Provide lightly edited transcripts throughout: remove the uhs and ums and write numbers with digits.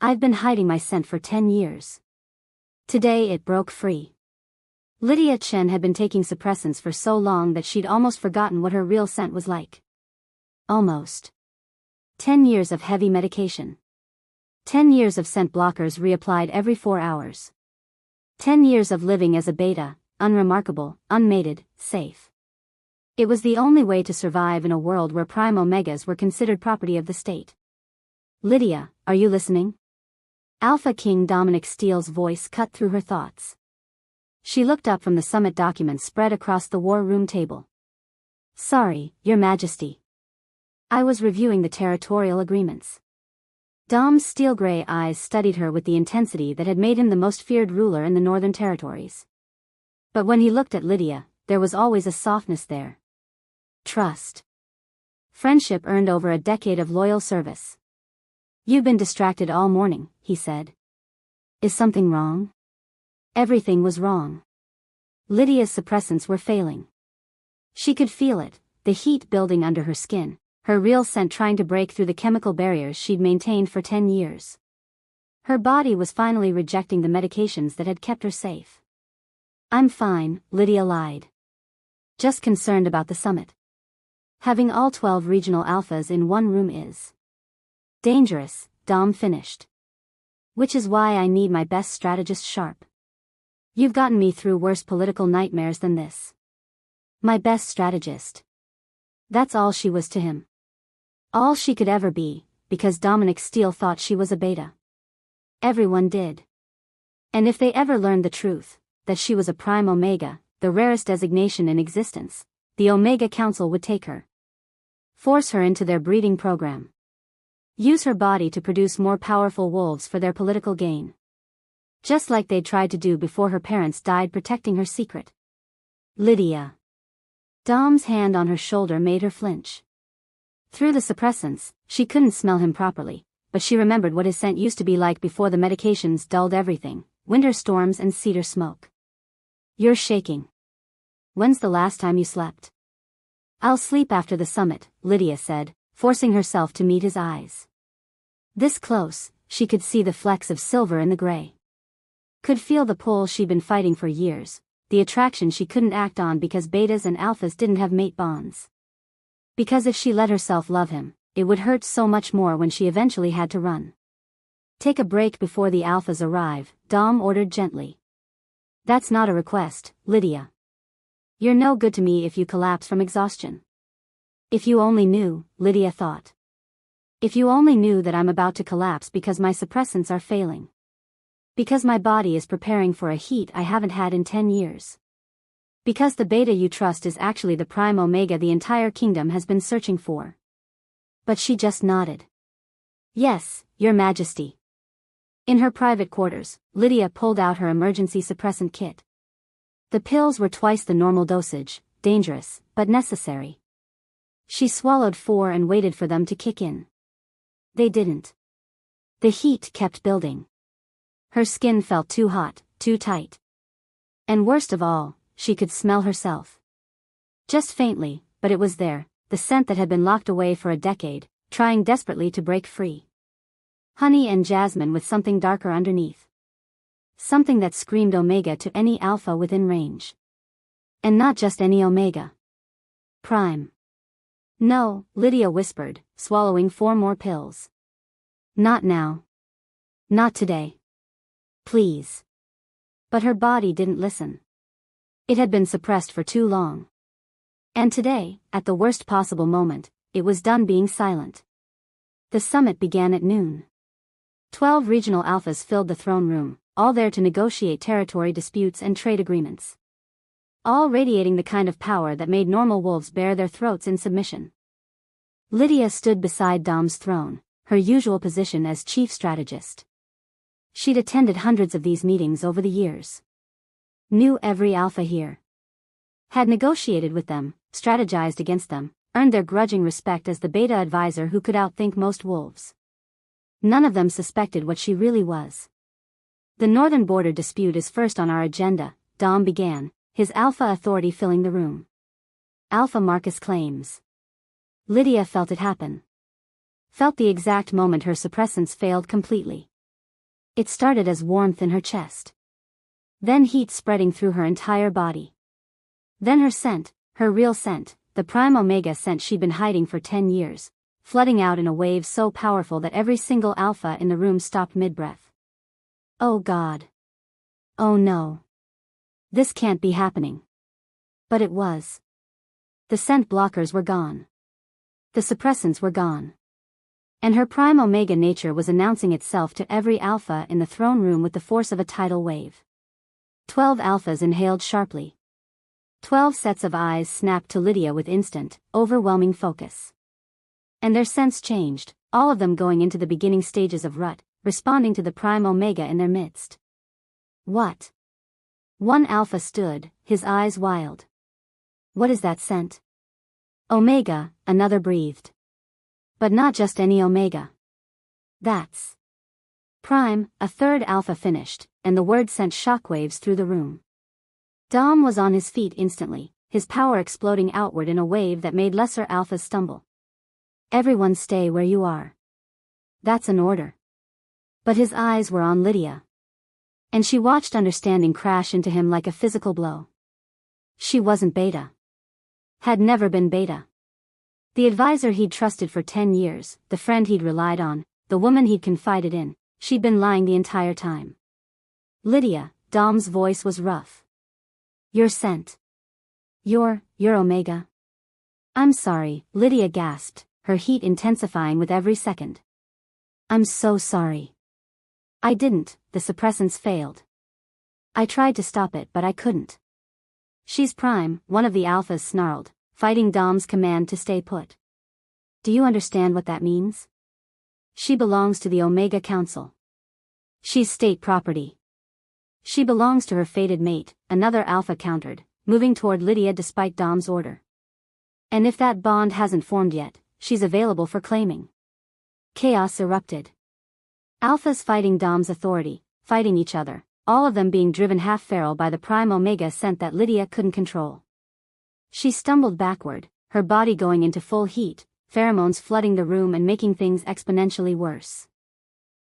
I've been hiding my scent for 10 years. Today it broke free. Lydia Chen had been taking suppressants for so long that she'd almost forgotten what her real scent was like. Almost. 10 years of heavy medication. 10 years of scent blockers reapplied every 4 hours. 10 years of living as a beta, unremarkable, unmated, safe. It was the only way to survive in a world where prime omegas were considered property of the state. Lydia, are you listening? Alpha King Dominic Steele's voice cut through her thoughts. She looked up from the summit documents spread across the war room table. Sorry, Your Majesty. I was reviewing the territorial agreements. Dom's steel-gray eyes studied her with the intensity that had made him the most feared ruler in the Northern Territories. But when he looked at Lydia, there was always a softness there. Trust. Friendship earned over a decade of loyal service. You've been distracted all morning, he said. Is something wrong? Everything was wrong. Lydia's suppressants were failing. She could feel it, the heat building under her skin, her real scent trying to break through the chemical barriers she'd maintained for 10 years. Her body was finally rejecting the medications that had kept her safe. I'm fine, Lydia lied. Just concerned about the summit. Having all 12 regional alphas in one room is dangerous, Dom finished. Which is why I need my best strategist sharp. You've gotten me through worse political nightmares than this. My best strategist. That's all she was to him. All she could ever be, because Dominic Steele thought she was a beta. Everyone did. And if they ever learned the truth, that she was a prime omega, the rarest designation in existence, the Omega Council would take her. Force her into their breeding program. Use her body to produce more powerful wolves for their political gain. Just like they'd tried to do before her parents died protecting her secret. Lydia. Dom's hand on her shoulder made her flinch. Through the suppressants, she couldn't smell him properly, but she remembered what his scent used to be like before the medications dulled everything, winter storms and cedar smoke. You're shaking. When's the last time you slept? I'll sleep after the summit, Lydia said, forcing herself to meet his eyes. This close, she could see the flecks of silver in the gray. Could feel the pull she'd been fighting for years, the attraction she couldn't act on because betas and alphas didn't have mate bonds. Because if she let herself love him, it would hurt so much more when she eventually had to run. Take a break before the alphas arrive, Dom ordered gently. That's not a request, Lydia. You're no good to me if you collapse from exhaustion. If you only knew, Lydia thought. If you only knew that I'm about to collapse because my suppressants are failing. Because my body is preparing for a heat I haven't had in 10 years. Because the beta you trust is actually the prime omega the entire kingdom has been searching for. But she just nodded. Yes, Your Majesty. In her private quarters, Lydia pulled out her emergency suppressant kit. The pills were twice the normal dosage, dangerous, but necessary. She swallowed 4 and waited for them to kick in. They didn't. The heat kept building. Her skin felt too hot, too tight. And worst of all, she could smell herself. Just faintly, but it was there, the scent that had been locked away for a decade, trying desperately to break free. Honey and jasmine with something darker underneath. Something that screamed omega to any alpha within range. And not just any omega. Prime. No, Lydia whispered, swallowing 4 more pills. Not now. Not today. Please. But her body didn't listen. It had been suppressed for too long. And today, at the worst possible moment, it was done being silent. The summit began at noon. 12 regional alphas filled the throne room, all there to negotiate territory disputes and trade agreements. All radiating the kind of power that made normal wolves bare their throats in submission. Lydia stood beside Dom's throne, her usual position as chief strategist. She'd attended hundreds of these meetings over the years. Knew every alpha here. Had negotiated with them, strategized against them, earned their grudging respect as the beta advisor who could outthink most wolves. None of them suspected what she really was. The northern border dispute is first on our agenda, Dom began, his alpha authority filling the room. Alpha Marcus claims. Lydia felt it happen. Felt the exact moment her suppressants failed completely. It started as warmth in her chest. Then heat spreading through her entire body. Then her scent, her real scent, the prime omega scent she'd been hiding for 10 years, flooding out in a wave so powerful that every single alpha in the room stopped mid-breath. Oh God. Oh no. This can't be happening. But it was. The scent blockers were gone. The suppressants were gone. And her prime omega nature was announcing itself to every alpha in the throne room with the force of a tidal wave. 12 alphas inhaled sharply. 12 sets of eyes snapped to Lydia with instant, overwhelming focus. And their sense changed, all of them going into the beginning stages of rut, responding to the prime omega in their midst. What? One alpha stood, his eyes wild. What is that scent? Omega, another breathed. But not just any omega. That's prime, a third alpha finished, and the word sent shockwaves through the room. Dom was on his feet instantly, his power exploding outward in a wave that made lesser alphas stumble. Everyone stay where you are. That's an order. But his eyes were on Lydia. And she watched understanding crash into him like a physical blow. She wasn't beta. Had never been beta. The advisor he'd trusted for 10 years, the friend he'd relied on, the woman he'd confided in, she'd been lying the entire time. Lydia, Dom's voice was rough. You're sent. You're omega. I'm sorry, Lydia gasped, her heat intensifying with every second. I'm so sorry. I didn't, the suppressants failed. I tried to stop it but I couldn't. She's prime, one of the alphas snarled, fighting Dom's command to stay put. Do you understand what that means? She belongs to the Omega Council. She's state property. She belongs to her fated mate, another alpha countered, moving toward Lydia despite Dom's order. And if that bond hasn't formed yet, she's available for claiming. Chaos erupted. Alphas fighting Dom's authority, fighting each other, all of them being driven half-feral by the prime omega scent that Lydia couldn't control. She stumbled backward, her body going into full heat, pheromones flooding the room and making things exponentially worse.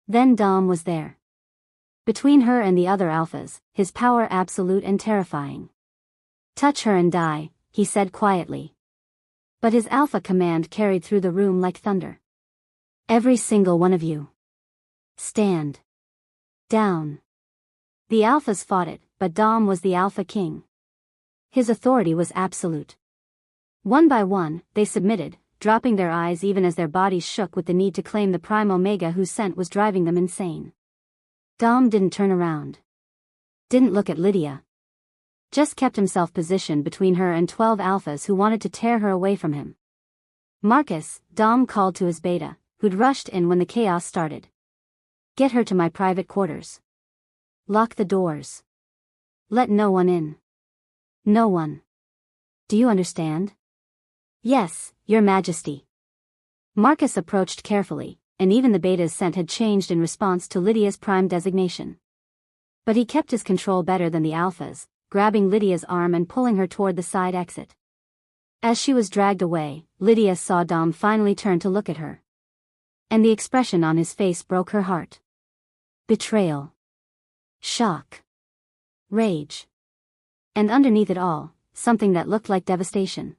Then Dom was there. Between her and the other alphas, his power absolute and terrifying. Touch her and die, he said quietly. But his alpha command carried through the room like thunder. Every single one of you. Stand. Down. The alphas fought it, but Dom was the Alpha King. His authority was absolute. One by one, they submitted, dropping their eyes even as their bodies shook with the need to claim the prime omega whose scent was driving them insane. Dom didn't turn around. Didn't look at Lydia. Just kept himself positioned between her and 12 alphas who wanted to tear her away from him. Marcus, Dom called to his beta, who'd rushed in when the chaos started. Get her to my private quarters. Lock the doors. Let no one in. No one. Do you understand? Yes, Your Majesty. Marcus approached carefully, and even the beta's scent had changed in response to Lydia's prime designation. But he kept his control better than the alphas, grabbing Lydia's arm and pulling her toward the side exit. As she was dragged away, Lydia saw Dom finally turn to look at her. And the expression on his face broke her heart. Betrayal. Shock. Rage. And underneath it all, something that looked like devastation.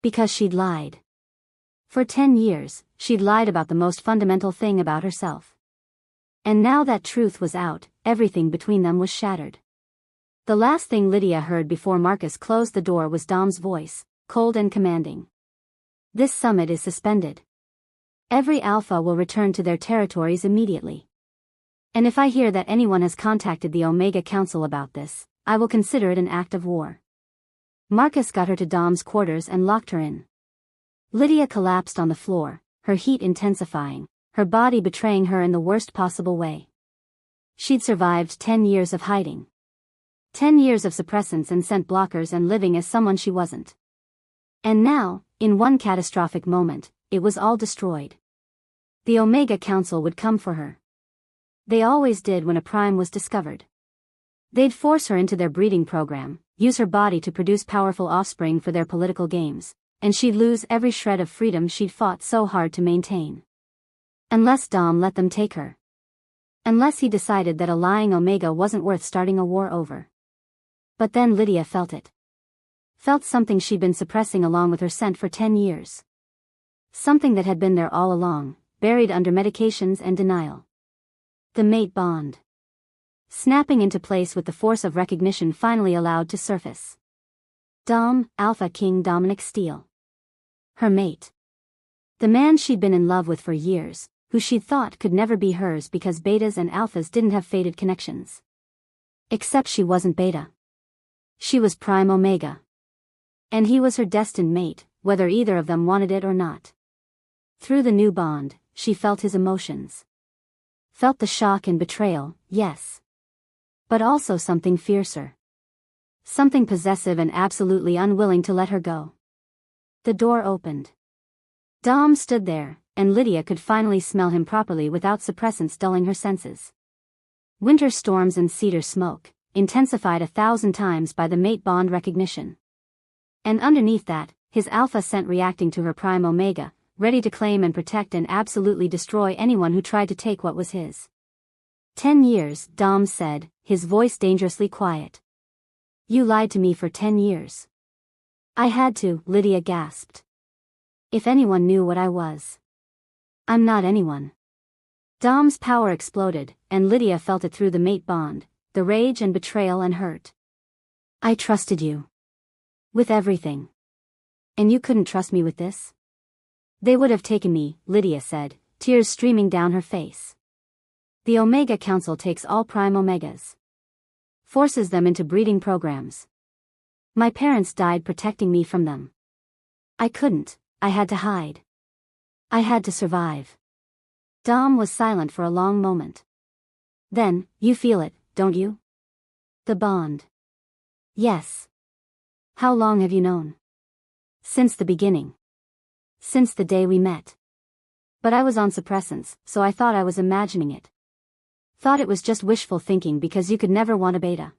Because she'd lied. For 10 years, she'd lied about the most fundamental thing about herself. And now that truth was out, everything between them was shattered. The last thing Lydia heard before Marcus closed the door was Dom's voice, cold and commanding. This summit is suspended. Every alpha will return to their territories immediately. And if I hear that anyone has contacted the Omega Council about this, I will consider it an act of war. Marcus got her to Dom's quarters and locked her in. Lydia collapsed on the floor, her heat intensifying, her body betraying her in the worst possible way. She'd survived 10 years of hiding. 10 years of suppressants and scent blockers and living as someone she wasn't. And now, in one catastrophic moment, it was all destroyed. The Omega Council would come for her. They always did when a prime was discovered. They'd force her into their breeding program, use her body to produce powerful offspring for their political games, and she'd lose every shred of freedom she'd fought so hard to maintain. Unless Dom let them take her. Unless he decided that a lying Omega wasn't worth starting a war over. But then Lydia felt it. Felt something she'd been suppressing along with her scent for 10 years. Something that had been there all along, buried under medications and denial. The mate bond. Snapping into place with the force of recognition finally allowed to surface. Alpha King Dominic Steele. Her mate. The man she'd been in love with for years, who she'd thought could never be hers because betas and alphas didn't have fated connections. Except she wasn't beta. She was prime omega. And he was her destined mate, whether either of them wanted it or not. Through the new bond, she felt his emotions. Felt the shock and betrayal, yes. But also something fiercer. Something possessive and absolutely unwilling to let her go. The door opened. Dom stood there, and Lydia could finally smell him properly without suppressants dulling her senses. Winter storms and cedar smoke, intensified 1,000 times by the mate bond recognition. And underneath that, his alpha scent reacting to her prime omega, ready to claim and protect and absolutely destroy anyone who tried to take what was his. 10 years, Dom said, his voice dangerously quiet. You lied to me for 10 years. I had to, Lydia gasped. If anyone knew what I was. I'm not anyone. Dom's power exploded, and Lydia felt it through the mate bond, the rage and betrayal and hurt. I trusted you. With everything. And you couldn't trust me with this? They would have taken me, Lydia said, tears streaming down her face. The Omega Council takes all prime omegas. Forces them into breeding programs. My parents died protecting me from them. I couldn't, I had to hide. I had to survive. Dom was silent for a long moment. Then, you feel it, don't you? The bond. Yes. How long have you known? Since the beginning. Since the day we met. But I was on suppressants, so I thought I was imagining it. Thought it was just wishful thinking because you could never want a beta.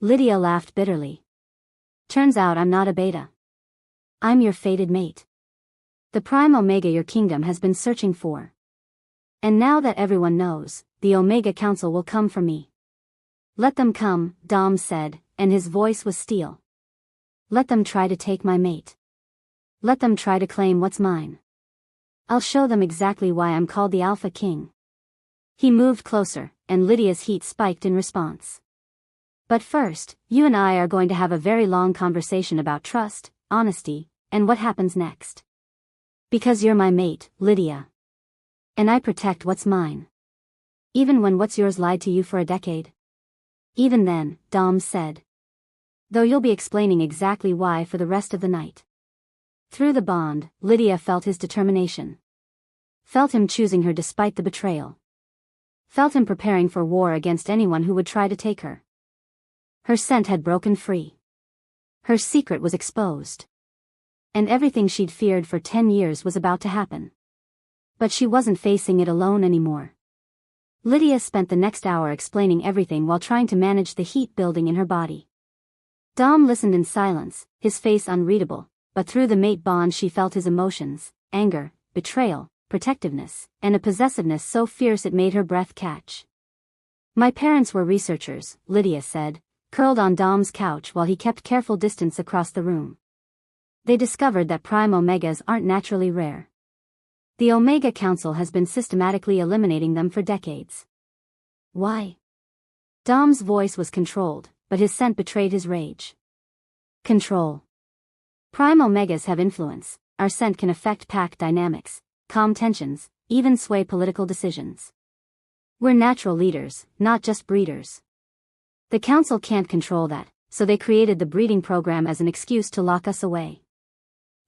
Lydia laughed bitterly. Turns out I'm not a beta. I'm your fated mate. The prime omega your kingdom has been searching for. And now that everyone knows, the Omega Council will come for me. Let them come, Dom said, and his voice was steel. Let them try to take my mate. Let them try to claim what's mine. I'll show them exactly why I'm called the Alpha King. He moved closer, and Lydia's heat spiked in response. But first, you and I are going to have a very long conversation about trust, honesty, and what happens next. Because you're my mate, Lydia. And I protect what's mine. Even when what's yours lied to you for a decade. Even then, Dom said. Though you'll be explaining exactly why for the rest of the night. Through the bond, Lydia felt his determination. Felt him choosing her despite the betrayal. Felt him preparing for war against anyone who would try to take her. Her scent had broken free. Her secret was exposed. And everything she'd feared for 10 years was about to happen. But she wasn't facing it alone anymore. Lydia spent the next hour explaining everything while trying to manage the heat building in her body. Dom listened in silence, his face unreadable, but through the mate bond she felt his emotions, anger, betrayal, protectiveness, and a possessiveness so fierce it made her breath catch. My parents were researchers, Lydia said, curled on Dom's couch while he kept careful distance across the room. They discovered that prime omegas aren't naturally rare. The Omega Council has been systematically eliminating them for decades. Why? Dom's voice was controlled, but his scent betrayed his rage. Control. Prime omegas have influence. Our scent can affect pack dynamics, calm tensions, even sway political decisions. We're natural leaders, not just breeders. The council can't control that, so they created the breeding program as an excuse to lock us away.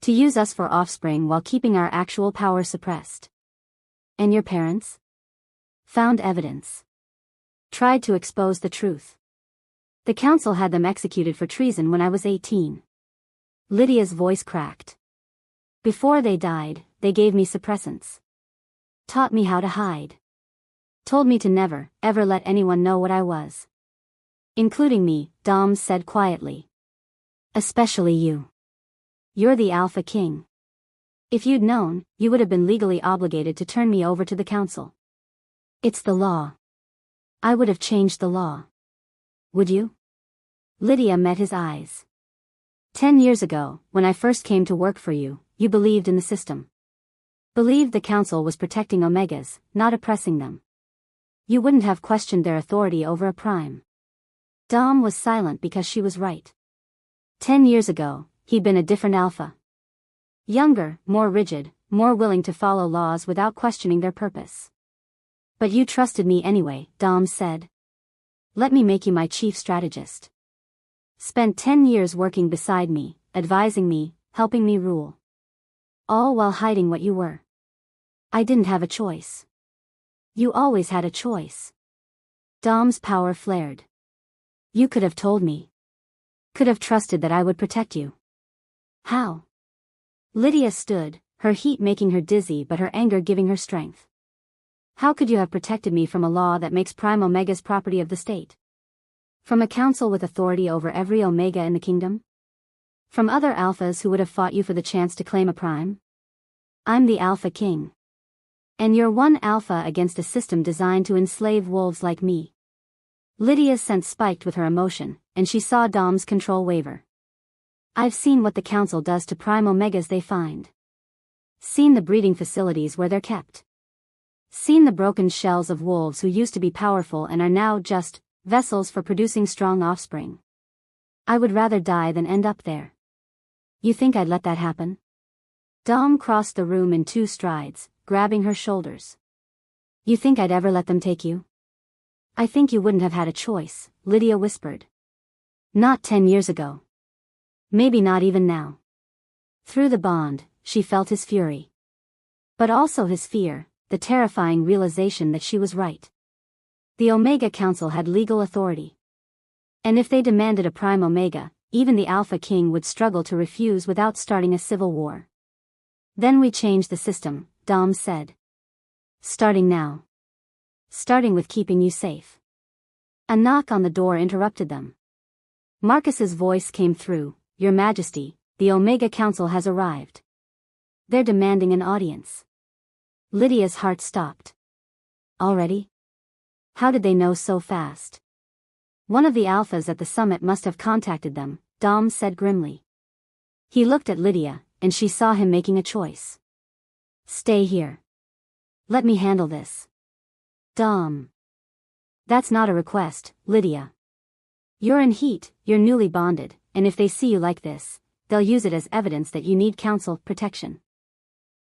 To use us for offspring while keeping our actual power suppressed. And your parents? Found evidence. Tried to expose the truth. The council had them executed for treason when I was 18. Lydia's voice cracked. Before they died, they gave me suppressants. Taught me how to hide. Told me to never, ever let anyone know what I was. Including me, Dom said quietly. Especially you. You're the Alpha King. If you'd known, you would have been legally obligated to turn me over to the council. It's the law. I would have changed the law. Would you? Lydia met his eyes. 10 years ago, when I first came to work for you, you believed in the system. Believed the council was protecting omegas, not oppressing them. You wouldn't have questioned their authority over a prime. Dom was silent because she was right. 10 years ago, he'd been a different alpha. Younger, more rigid, more willing to follow laws without questioning their purpose. But you trusted me anyway, Dom said. Let me make you my chief strategist. Spent 10 years working beside me, advising me, helping me rule. All while hiding what you were. I didn't have a choice. You always had a choice. Dom's power flared. You could have told me. Could have trusted that I would protect you. How? Lydia stood, her heat making her dizzy but her anger giving her strength. How could you have protected me from a law that makes Prime Omegas property of the state? From a council with authority over every Omega in the kingdom? From other Alphas who would have fought you for the chance to claim a Prime? I'm the Alpha King. And you're one Alpha against a system designed to enslave wolves like me. Lydia's sense spiked with her emotion, and she saw Dom's control waver. I've seen what the council does to Prime Omegas they find. Seen the breeding facilities where they're kept. Seen the broken shells of wolves who used to be powerful and are now just vessels for producing strong offspring. I would rather die than end up there. You think I'd let that happen? Dom crossed the room in 2 strides, grabbing her shoulders. You think I'd ever let them take you? I think you wouldn't have had a choice, Lydia whispered. Not 10 years ago. Maybe not even now. Through the bond, she felt his fury. But also his fear, the terrifying realization that she was right. The Omega Council had legal authority. And if they demanded a Prime Omega, even the Alpha King would struggle to refuse without starting a civil war. Then we changed the system, Dom said. Starting now. Starting with keeping you safe. A knock on the door interrupted them. Marcus's voice came through. Your Majesty, the Omega Council has arrived. They're demanding an audience. Lydia's heart stopped. Already? How did they know so fast? One of the Alphas at the summit must have contacted them, Dom said grimly. He looked at Lydia, and she saw him making a choice. Stay here. Let me handle this. Dom. That's not a request, Lydia. You're in heat, you're newly bonded, and if they see you like this, they'll use it as evidence that you need council protection.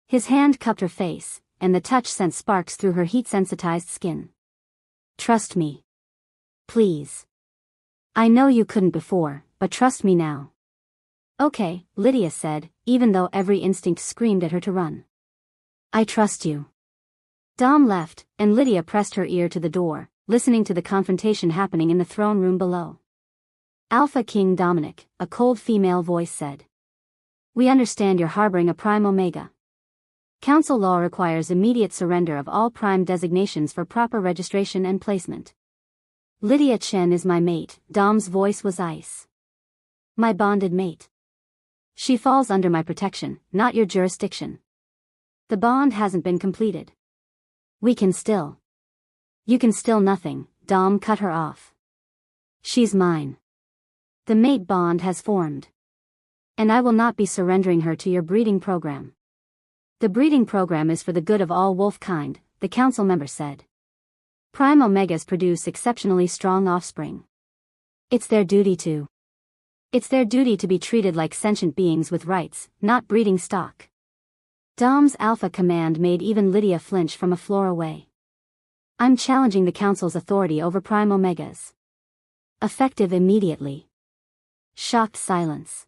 His hand cupped her face, and the touch sent sparks through her heat-sensitized skin. Trust me. Please. I know you couldn't before, but trust me now. Okay, Lydia said, even though every instinct screamed at her to run. I trust you. Dom left, and Lydia pressed her ear to the door, listening to the confrontation happening in the throne room below. Alpha King Dominic, a cold female voice said. We understand you're harboring a Prime Omega. Council law requires immediate surrender of all Prime designations for proper registration and placement. Lydia Chen is my mate, Dom's voice was ice. My bonded mate. She falls under my protection, not your jurisdiction. The bond hasn't been completed. We can still. You can still nothing, Dom cut her off. She's mine. The mate bond has formed. And I will not be surrendering her to your breeding program. The breeding program is for the good of all wolf kind, the council member said. Prime Omegas produce exceptionally strong offspring. It's their duty to be treated like sentient beings with rights, not breeding stock. Dom's alpha command made even Lydia flinch from a floor away. I'm challenging the council's authority over Prime Omegas. Effective immediately. Shocked silence.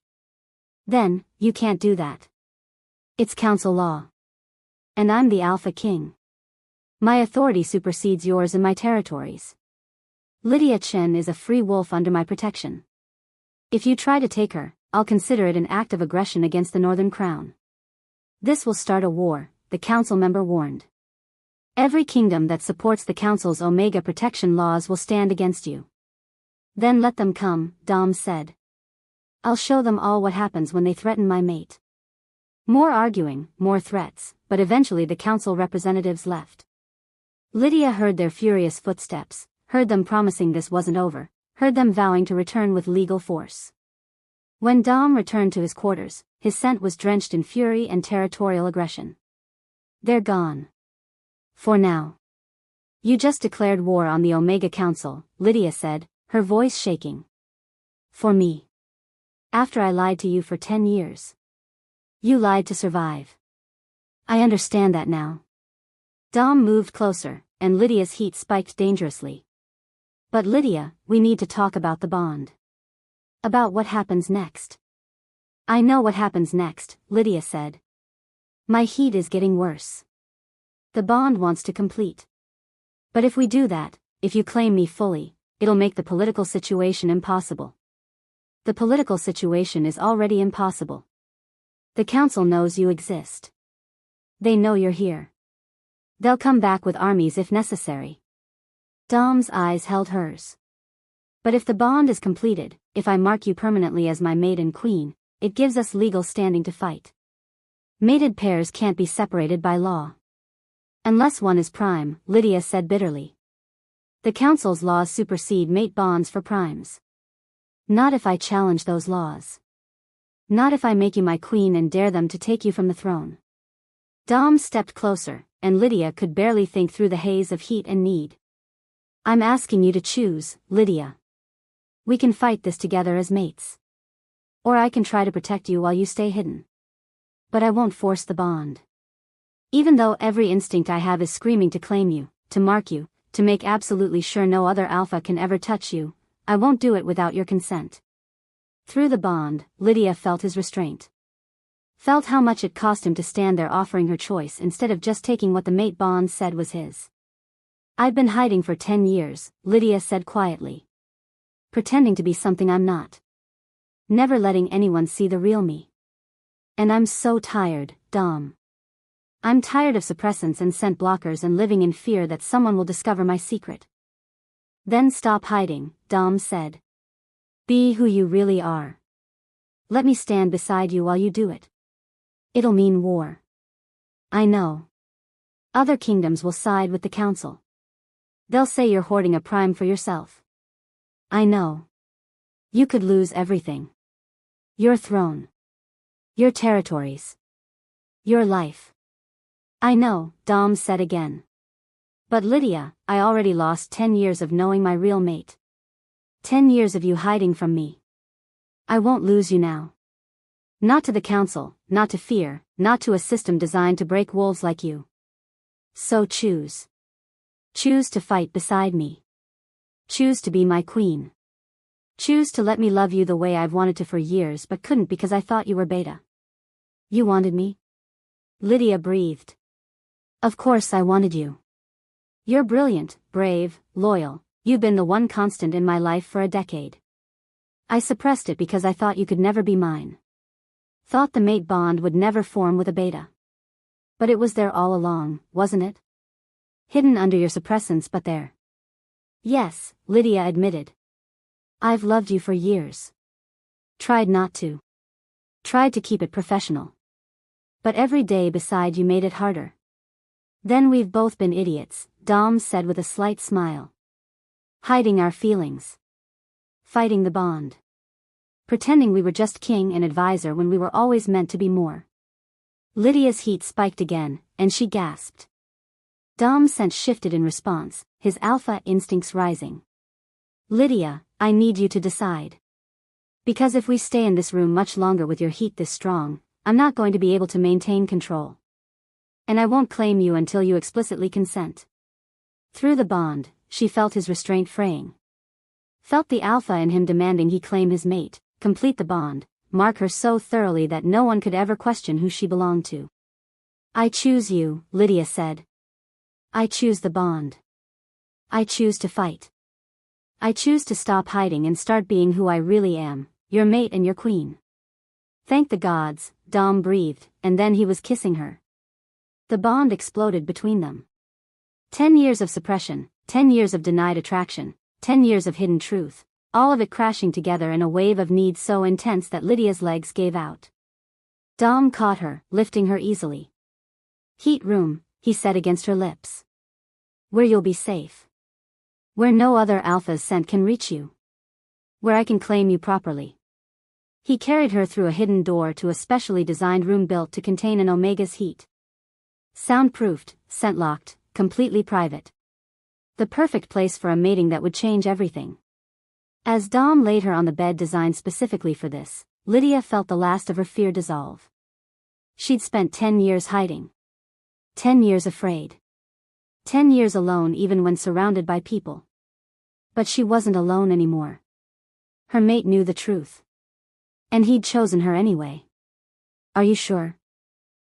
Then, you can't do that. It's council law. And I'm the Alpha King. My authority supersedes yours in my territories. Lydia Chen is a free wolf under my protection. If you try to take her, I'll consider it an act of aggression against the Northern Crown. This will start a war, the council member warned. Every kingdom that supports the council's Omega protection laws will stand against you. Then let them come, Dom said. I'll show them all what happens when they threaten my mate. More arguing, more threats, but eventually the council representatives left. Lydia heard their furious footsteps, heard them promising this wasn't over, heard them vowing to return with legal force. When Dom returned to his quarters, his scent was drenched in fury and territorial aggression. They're gone. For now. You just declared war on the Omega Council, Lydia said, her voice shaking. For me. After I lied to you for 10 years. You lied to survive. I understand that now. Dom moved closer, and Lydia's heat spiked dangerously. But Lydia, we need to talk about the bond. About what happens next. I know what happens next, Lydia said. My heat is getting worse. The bond wants to complete. But if we do that, if you claim me fully, it'll make the political situation impossible. The political situation is already impossible. The council knows you exist. They know you're here. They'll come back with armies if necessary. Dom's eyes held hers. But if the bond is completed, if I mark you permanently as my mate and queen, it gives us legal standing to fight. Mated pairs can't be separated by law. Unless one is prime, Lydia said bitterly. The council's laws supersede mate bonds for primes. Not if I challenge those laws. Not if I make you my queen and dare them to take you from the throne. Dom stepped closer, and Lydia could barely think through the haze of heat and need. I'm asking you to choose, Lydia. We can fight this together as mates. Or I can try to protect you while you stay hidden. But I won't force the bond. Even though every instinct I have is screaming to claim you, to mark you, to make absolutely sure no other alpha can ever touch you, I won't do it without your consent. Through the bond, Lydia felt his restraint. Felt how much it cost him to stand there offering her choice instead of just taking what the mate bond said was his. I've been hiding for 10 years, Lydia said quietly. Pretending to be something I'm not. Never letting anyone see the real me. And I'm so tired, Dom. I'm tired of suppressants and scent blockers and living in fear that someone will discover my secret. Then stop hiding, Dom said. Be who you really are. Let me stand beside you while you do it. It'll mean war. I know. Other kingdoms will side with the council. They'll say you're hoarding a prime for yourself. I know. You could lose everything. Your throne. Your territories. Your life. I know, Dom said again. But Lydia, I already lost 10 years of knowing my real mate. 10 years of you hiding from me. I won't lose you now. Not to the council, not to fear, not to a system designed to break wolves like you. So choose. Choose to fight beside me. Choose to be my queen. Choose to let me love you the way I've wanted to for years but couldn't because I thought you were beta. You wanted me? Lydia breathed. Of course I wanted you. You're brilliant, brave, loyal, you've been the one constant in my life for a decade. I suppressed it because I thought you could never be mine. Thought the mate bond would never form with a beta. But it was there all along, wasn't it? Hidden under your suppressants but there. Yes, Lydia admitted. I've loved you for years. Tried not to. Tried to keep it professional. But every day beside you made it harder. Then we've both been idiots, Dom said with a slight smile. Hiding our feelings. Fighting the bond. Pretending we were just king and advisor when we were always meant to be more. Lydia's heat spiked again, and she gasped. Dom's sense shifted in response, his alpha instincts rising. Lydia, I need you to decide. Because if we stay in this room much longer with your heat this strong, I'm not going to be able to maintain control. And I won't claim you until you explicitly consent. Through the bond, she felt his restraint fraying. Felt the alpha in him demanding he claim his mate, complete the bond, mark her so thoroughly that no one could ever question who she belonged to. I choose you, Lydia said. I choose the bond. I choose to fight. I choose to stop hiding and start being who I really am, your mate and your queen. Thank the gods, Dom breathed, and then he was kissing her. The bond exploded between them. 10 years of suppression, 10 years of denied attraction, 10 years of hidden truth, all of it crashing together in a wave of need so intense that Lydia's legs gave out. Dom caught her, lifting her easily. Heat room, he said against her lips. Where you'll be safe. Where no other Alpha's scent can reach you. Where I can claim you properly. He carried her through a hidden door to a specially designed room built to contain an Omega's heat. Soundproofed, scent-locked, completely private. The perfect place for a mating that would change everything. As Dom laid her on the bed designed specifically for this, Lydia felt the last of her fear dissolve. She'd spent 10 years hiding. 10 years afraid. 10 years alone even when surrounded by people. But she wasn't alone anymore. Her mate knew the truth. And he'd chosen her anyway. Are you sure?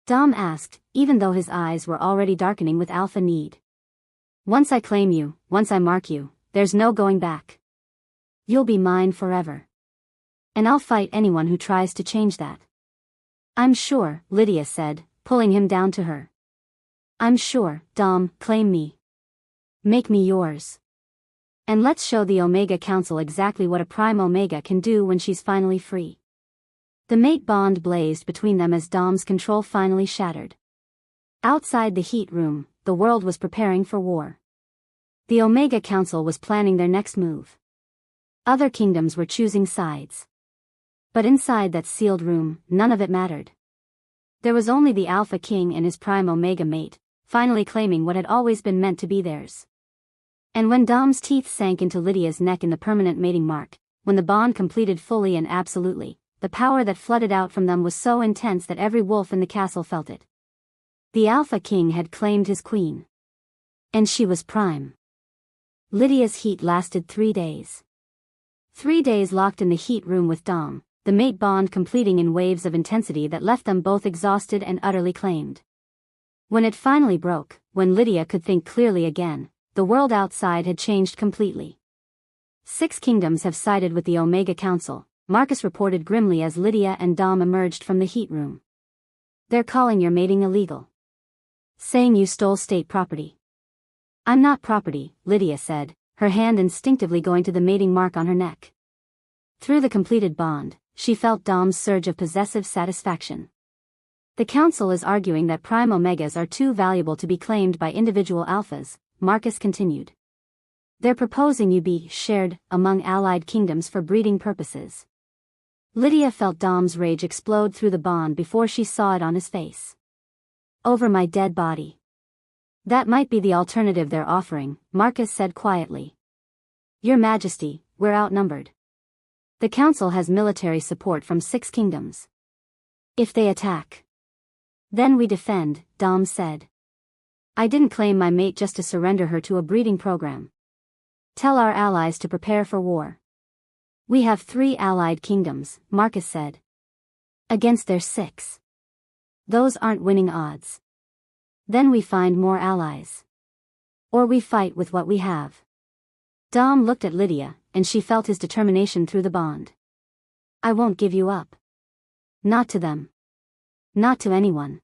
Dom asked, even though his eyes were already darkening with alpha need. Once I claim you, once I mark you, there's no going back. You'll be mine forever. And I'll fight anyone who tries to change that. I'm sure, Lydia said, pulling him down to her. I'm sure, Dom, claim me. Make me yours. And let's show the Omega Council exactly what a Prime Omega can do when she's finally free. The mate bond blazed between them as Dom's control finally shattered. Outside the heat room, the world was preparing for war. The Omega Council was planning their next move. Other kingdoms were choosing sides. But inside that sealed room, none of it mattered. There was only the Alpha King and his Prime Omega mate, finally claiming what had always been meant to be theirs. And when Dom's teeth sank into Lydia's neck in the permanent mating mark, when the bond completed fully and absolutely, the power that flooded out from them was so intense that every wolf in the castle felt it. The Alpha King had claimed his queen. And she was prime. Lydia's heat lasted 3 days. 3 days locked in the heat room with Dom, the mate bond completing in waves of intensity that left them both exhausted and utterly claimed. When it finally broke, when Lydia could think clearly again, the world outside had changed completely. 6 kingdoms have sided with the Omega Council, Marcus reported grimly as Lydia and Dom emerged from the heat room. They're calling your mating illegal. Saying you stole state property. I'm not property, Lydia said, her hand instinctively going to the mating mark on her neck. Through the completed bond, she felt Dom's surge of possessive satisfaction. The council is arguing that Prime Omegas are too valuable to be claimed by individual Alphas, Marcus continued. They're proposing you be shared among allied kingdoms for breeding purposes. Lydia felt Dom's rage explode through the bond before she saw it on his face. Over my dead body. That might be the alternative they're offering, Marcus said quietly. Your Majesty, we're outnumbered. The council has military support from 6 kingdoms. If they attack, then we defend, Dom said. I didn't claim my mate just to surrender her to a breeding program. Tell our allies to prepare for war. We have 3 allied kingdoms, Marcus said. Against their 6. Those aren't winning odds. Then we find more allies. Or we fight with what we have. Dom looked at Lydia, and she felt his determination through the bond. I won't give you up. Not to them. Not to anyone.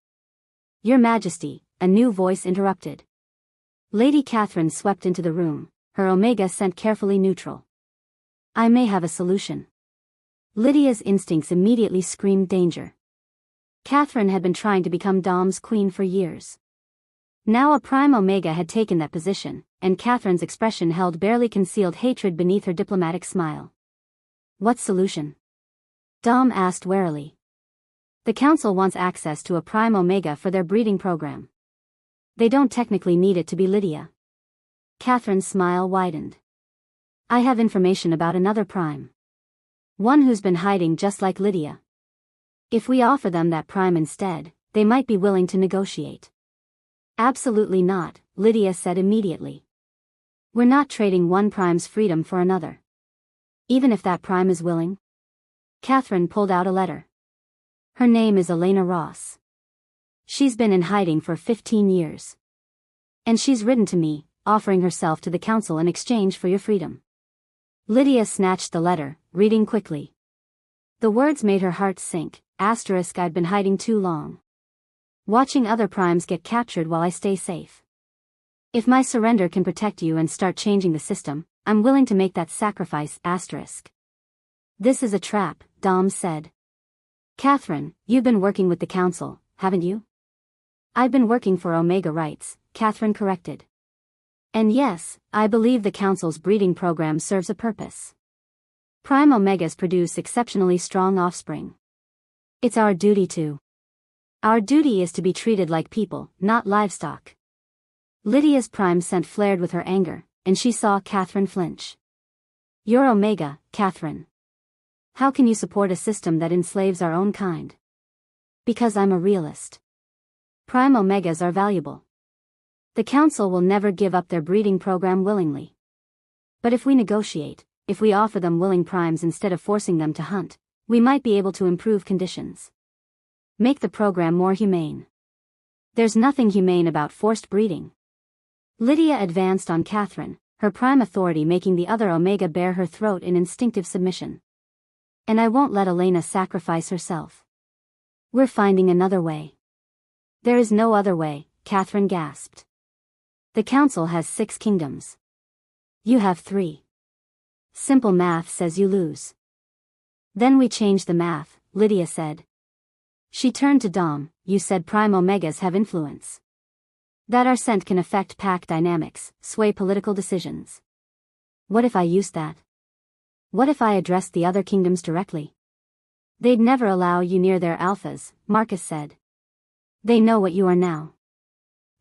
Your Majesty, a new voice interrupted. Lady Catherine swept into the room, her Omega scent carefully neutral. I may have a solution. Lydia's instincts immediately screamed danger. Catherine had been trying to become Dom's queen for years. Now a Prime Omega had taken that position, and Catherine's expression held barely concealed hatred beneath her diplomatic smile. What solution? Dom asked warily. The council wants access to a Prime Omega for their breeding program. They don't technically need it to be Lydia. Catherine's smile widened. I have information about another Prime. One who's been hiding just like Lydia. If we offer them that Prime instead, they might be willing to negotiate. Absolutely not, Lydia said immediately. We're not trading one Prime's freedom for another. Even if that Prime is willing. Catherine pulled out a letter. Her name is Elena Ross. She's been in hiding for 15 years. And she's written to me, offering herself to the council in exchange for your freedom. Lydia snatched the letter, reading quickly. The words made her heart sink. I'd been hiding too long. Watching other primes get captured while I stay safe. If my surrender can protect you and start changing the system, I'm willing to make that sacrifice. This is a trap, Dom said. Catherine, you've been working with the council, haven't you? I've been working for Omega Rights, Catherine corrected. And yes, I believe the Council's breeding program serves a purpose. Prime Omegas produce exceptionally strong offspring. It's our duty to. Our duty is to be treated like people, not livestock. Lydia's prime scent flared with her anger, and she saw Catherine flinch. You're Omega, Catherine. How can you support a system that enslaves our own kind? Because I'm a realist. Prime Omegas are valuable. The Council will never give up their breeding program willingly. But if we negotiate, if we offer them willing primes instead of forcing them to hunt, we might be able to improve conditions. Make the program more humane. There's nothing humane about forced breeding. Lydia advanced on Catherine, her prime authority making the other Omega bare her throat in instinctive submission. And I won't let Elena sacrifice herself. We're finding another way. There is no other way, Catherine gasped. The Council has 6 kingdoms. You have 3. Simple math says you lose. Then we change the math, Lydia said. She turned to Dom. You said Prime Omegas have influence. That our scent can affect pack dynamics, sway political decisions. What if I used that? What if I addressed the other kingdoms directly? They'd never allow you near their alphas, Marcus said. They know what you are now.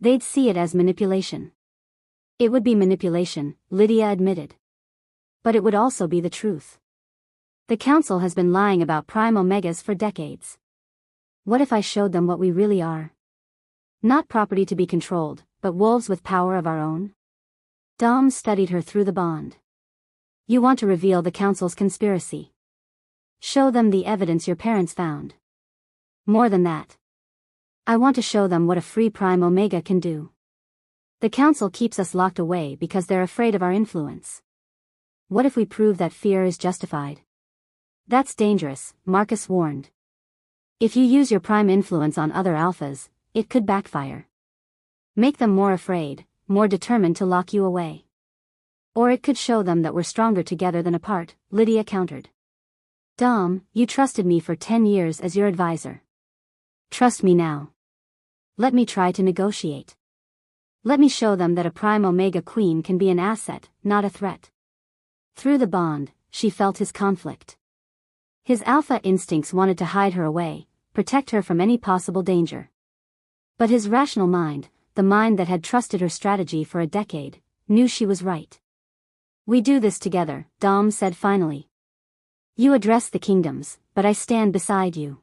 They'd see it as manipulation. It would be manipulation, Lydia admitted. But it would also be the truth. The Council has been lying about Prime Omegas for decades. What if I showed them what we really are? Not property to be controlled, but wolves with power of our own? Dom studied her through the bond. You want to reveal the Council's conspiracy. Show them the evidence your parents found. More than that. I want to show them what a free Prime Omega can do. The Council keeps us locked away because they're afraid of our influence. What if we prove that fear is justified? That's dangerous, Marcus warned. If you use your prime influence on other alphas, it could backfire. Make them more afraid, more determined to lock you away. Or it could show them that we're stronger together than apart, Lydia countered. Dom, you trusted me for 10 years as your advisor. Trust me now. Let me try to negotiate. Let me show them that a Prime Omega Queen can be an asset, not a threat. Through the bond, she felt his conflict. His alpha instincts wanted to hide her away, protect her from any possible danger. But his rational mind, the mind that had trusted her strategy for a decade, knew she was right. We do this together, Dom said finally. You address the kingdoms, but I stand beside you.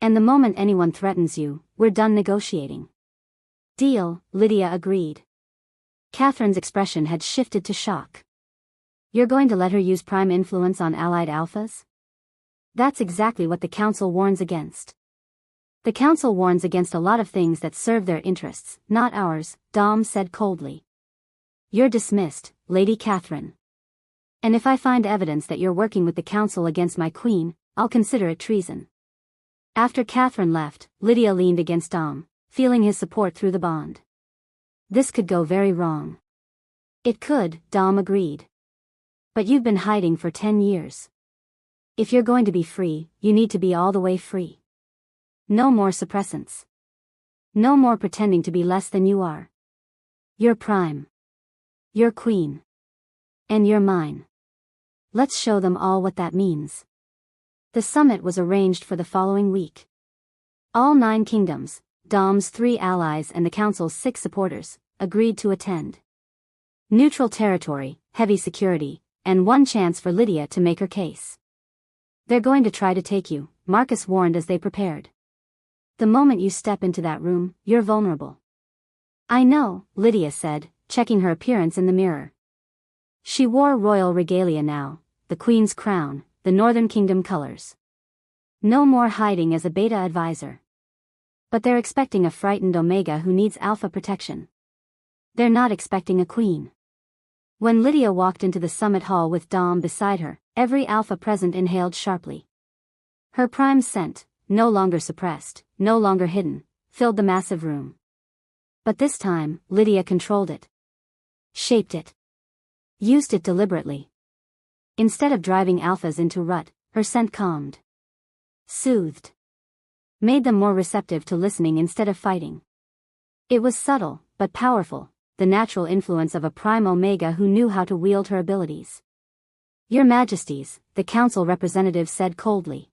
And the moment anyone threatens you, we're done negotiating. Deal, Lydia agreed. Catherine's expression had shifted to shock. You're going to let her use prime influence on allied alphas? That's exactly what the Council warns against. The Council warns against a lot of things that serve their interests, not ours, Dom said coldly. You're dismissed, Lady Catherine. And if I find evidence that you're working with the Council against my queen, I'll consider it treason. After Catherine left, Lydia leaned against Dom, feeling his support through the bond. This could go very wrong. It could, Dom agreed. But you've been hiding for 10 years. If you're going to be free, you need to be all the way free. No more suppressants. No more pretending to be less than you are. You're prime. You're queen. And you're mine. Let's show them all what that means. The summit was arranged for the following week. All 9 kingdoms, Dom's 3 allies and the Council's 6 supporters, agreed to attend. Neutral territory, heavy security, and 1 chance for Lydia to make her case. They're going to try to take you, Marcus warned as they prepared. The moment you step into that room, you're vulnerable. I know, Lydia said, checking her appearance in the mirror. She wore royal regalia now, the Queen's crown, the Northern Kingdom colors. No more hiding as a beta advisor. But they're expecting a frightened Omega who needs alpha protection. They're not expecting a queen. When Lydia walked into the summit hall with Dom beside her, every alpha present inhaled sharply. Her prime scent, no longer suppressed, no longer hidden, filled the massive room. But this time, Lydia controlled it. Shaped it. Used it deliberately. Instead of driving alphas into rut, her scent calmed. Soothed. Made them more receptive to listening instead of fighting. It was subtle, but powerful, the natural influence of a Prime Omega who knew how to wield her abilities. Your Majesties, the council representative said coldly.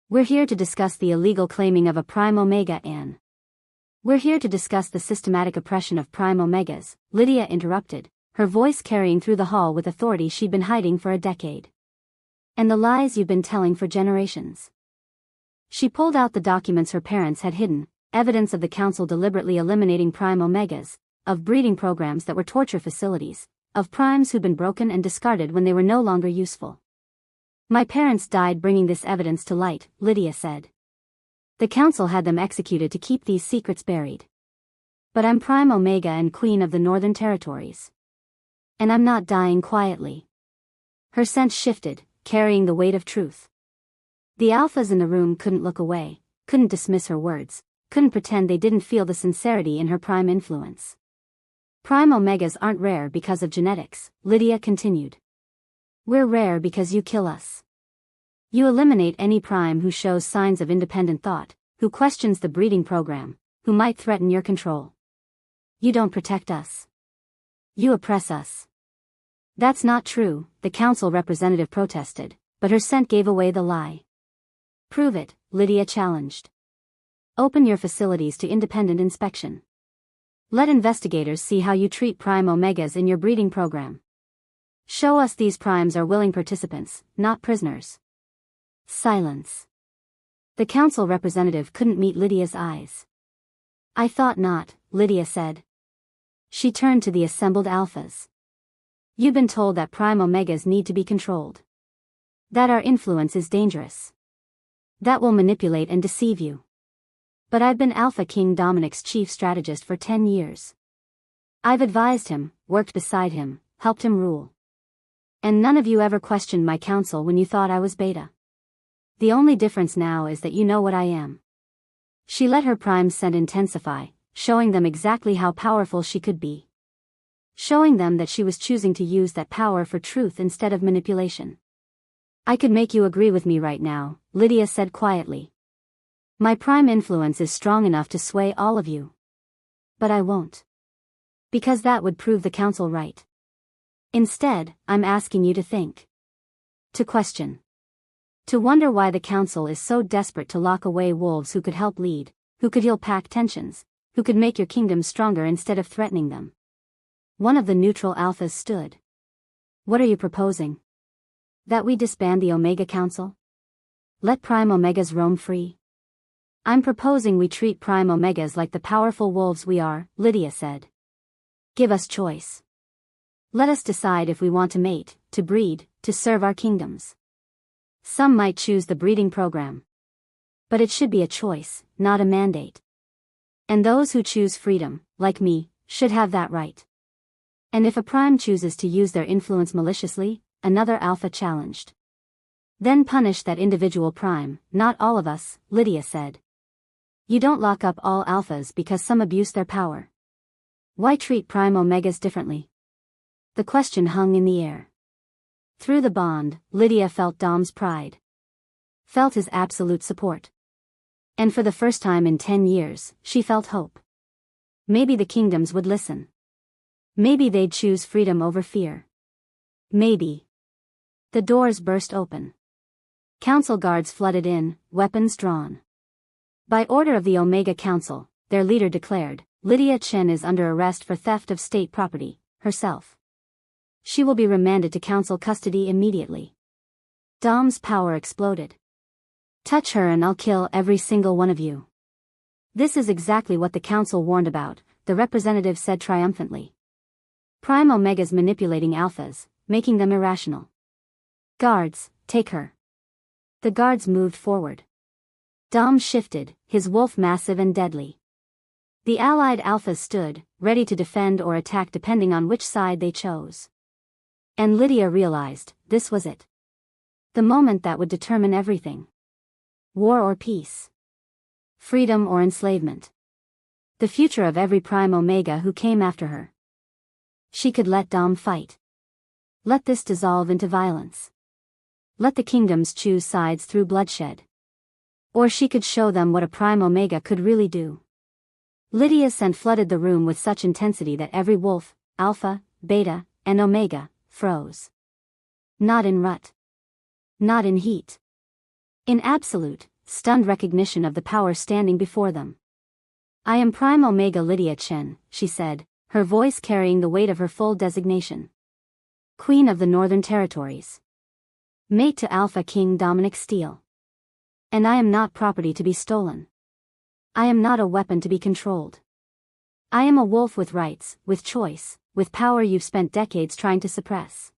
We're here to discuss the illegal claiming of a Prime Omega and... We're here to discuss the systematic oppression of Prime Omegas, Lydia interrupted, her voice carrying through the hall with authority she'd been hiding for a decade. And the lies you've been telling for generations. She pulled out the documents her parents had hidden, evidence of the council deliberately eliminating Prime Omegas, of breeding programs that were torture facilities, of primes who'd been broken and discarded when they were no longer useful. My parents died bringing this evidence to light, Lydia said. The council had them executed to keep these secrets buried. But I'm Prime Omega and Queen of the Northern Territories. And I'm not dying quietly. Her sense shifted, carrying the weight of truth. The alphas in the room couldn't look away, couldn't dismiss her words, couldn't pretend they didn't feel the sincerity in her prime influence. Prime Omegas aren't rare because of genetics, Lydia continued. We're rare because you kill us. You eliminate any prime who shows signs of independent thought, who questions the breeding program, who might threaten your control. You don't protect us. You oppress us. That's not true, the council representative protested, but her scent gave away the lie. Prove it, Lydia challenged. Open your facilities to independent inspection. Let investigators see how you treat Prime Omegas in your breeding program. Show us these primes are willing participants, not prisoners. Silence. The council representative couldn't meet Lydia's eyes. I thought not, Lydia said. She turned to the assembled alphas. You've been told that Prime Omegas need to be controlled. That our influence is dangerous. That will manipulate and deceive you. But I've been Alpha King Dominic's chief strategist for 10 years. I've advised him, worked beside him, helped him rule. And none of you ever questioned my counsel when you thought I was beta. The only difference now is that you know what I am. She let her prime scent intensify, showing them exactly how powerful she could be. Showing them that she was choosing to use that power for truth instead of manipulation. I could make you agree with me right now, Lydia said quietly. My prime influence is strong enough to sway all of you. But I won't. Because that would prove the council right. Instead, I'm asking you to think. To question. To wonder why the council is so desperate to lock away wolves who could help lead, who could heal pack tensions, who could make your kingdom stronger instead of threatening them. One of the neutral alphas stood. What are you proposing? That we disband the Omega Council? Let Prime Omegas roam free? I'm proposing we treat Prime Omegas like the powerful wolves we are, Lydia said. Give us choice. Let us decide if we want to mate, to breed, to serve our kingdoms. Some might choose the breeding program. But it should be a choice, not a mandate. And those who choose freedom, like me, should have that right. And if a prime chooses to use their influence maliciously, another alpha challenged. Then punish that individual prime, not all of us, Lydia said. You don't lock up all alphas because some abuse their power. Why treat Prime Omegas differently? The question hung in the air. Through the bond, Lydia felt Dom's pride. Felt his absolute support. And for the first time in 10 years, she felt hope. Maybe the kingdoms would listen. Maybe they'd choose freedom over fear. Maybe. The doors burst open. Council guards flooded in, weapons drawn. By order of the Omega Council, their leader declared, Lydia Chen is under arrest for theft of state property, herself. She will be remanded to council custody immediately. Dom's power exploded. Touch her and I'll kill every single one of you. This is exactly what the council warned about, the representative said triumphantly. Prime Omegas manipulating alphas, making them irrational. Guards, take her. The guards moved forward. Dom shifted, his wolf massive and deadly. The allied alphas stood, ready to defend or attack depending on which side they chose. And Lydia realized, this was it. The moment that would determine everything. War or peace. Freedom or enslavement. The future of every Prime Omega who came after her. She could let Dom fight. Let this dissolve into violence. Let the kingdoms choose sides through bloodshed. Or she could show them what a Prime Omega could really do. Lydia's scent flooded the room with such intensity that every wolf, Alpha, Beta, and Omega, froze. Not in rut. Not in heat. In absolute, stunned recognition of the power standing before them. "I am Prime Omega Lydia Chen," she said, her voice carrying the weight of her full designation. "Queen of the Northern Territories. Mate to Alpha King Dominic Steele. And I am not property to be stolen. I am not a weapon to be controlled. I am a wolf with rights, with choice, with power you've spent decades trying to suppress."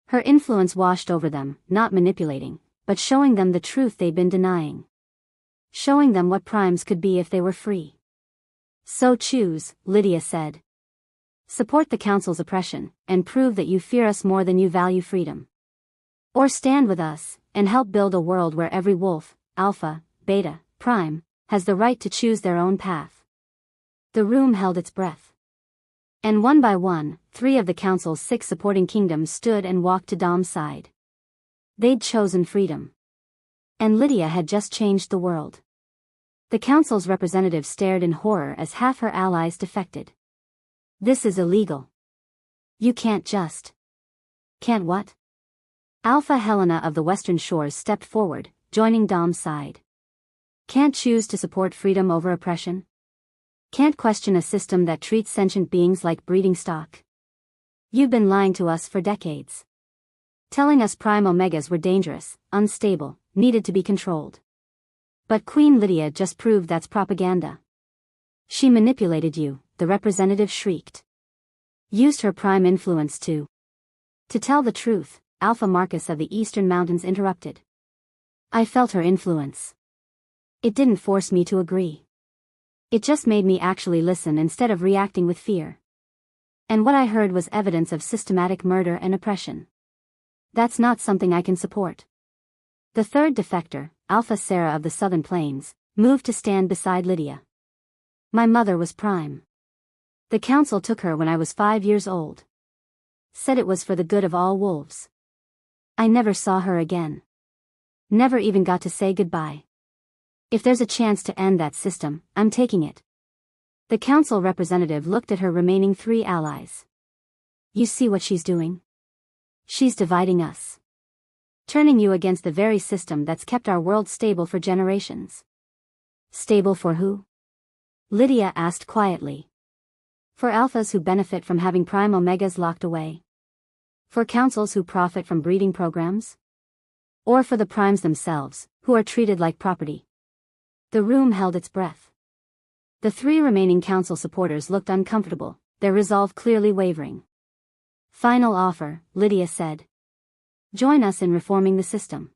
Her influence washed over them, not manipulating, but showing them the truth they'd been denying. Showing them what primes could be if they were free. "So choose," Lydia said. "Support the Council's oppression, and prove that you fear us more than you value freedom. Or stand with us, and help build a world where every wolf, Alpha, Beta, Prime, has the right to choose their own path." The room held its breath. And one by one, 3 of the Council's 6 supporting kingdoms stood and walked to Dom's side. They'd chosen freedom. And Lydia had just changed the world. The Council's representative stared in horror as half her allies defected. "This is illegal. You can't just." "Can't what?" Alpha Helena of the Western Shores stepped forward, joining Dom's side. "Can't choose to support freedom over oppression? Can't question a system that treats sentient beings like breeding stock? You've been lying to us for decades. Telling us Prime Omegas were dangerous, unstable, needed to be controlled. But Queen Lydia just proved that's propaganda. She manipulated you," the representative shrieked. "Used her prime influence to tell the truth," Alpha Marcus of the Eastern Mountains interrupted. "I felt her influence. It didn't force me to agree. It just made me actually listen instead of reacting with fear. And what I heard was evidence of systematic murder and oppression. That's not something I can support." The third defector, Alpha Sarah of the Southern Plains, moved to stand beside Lydia. "My mother was Prime. The Council took her when I was 5 years old. Said it was for the good of all wolves. I never saw her again. Never even got to say goodbye. If there's a chance to end that system, I'm taking it." The Council representative looked at her remaining 3 allies. "You see what she's doing? She's dividing us. Turning you against the very system that's kept our world stable for generations." "Stable for who?" Lydia asked quietly. "For alphas who benefit from having Prime Omegas locked away? For councils who profit from breeding programs? Or for the primes themselves, who are treated like property?" The room held its breath. The 3 remaining council supporters looked uncomfortable, their resolve clearly wavering. "Final offer," Lydia said. "Join us in reforming the system.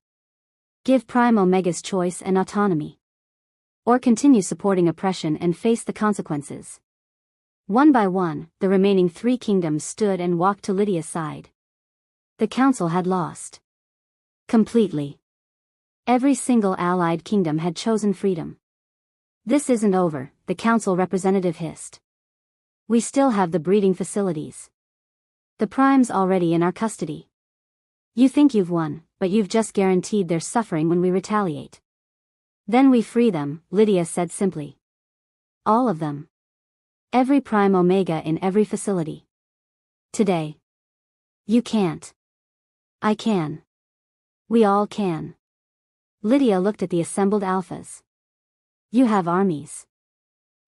Give Prime Omegas choice and autonomy. Or continue supporting oppression and face the consequences." One by one, the remaining 3 kingdoms stood and walked to Lydia's side. The Council had lost. Completely. Every single allied kingdom had chosen freedom. "This isn't over," the Council representative hissed. "We still have the breeding facilities. The primes already in our custody. You think you've won, but you've just guaranteed their suffering when we retaliate. Then we free them," Lydia said simply. "All of them. Every Prime Omega in every facility. Today. You can't. I can. We all can." Lydia looked at the assembled alphas. "You have armies.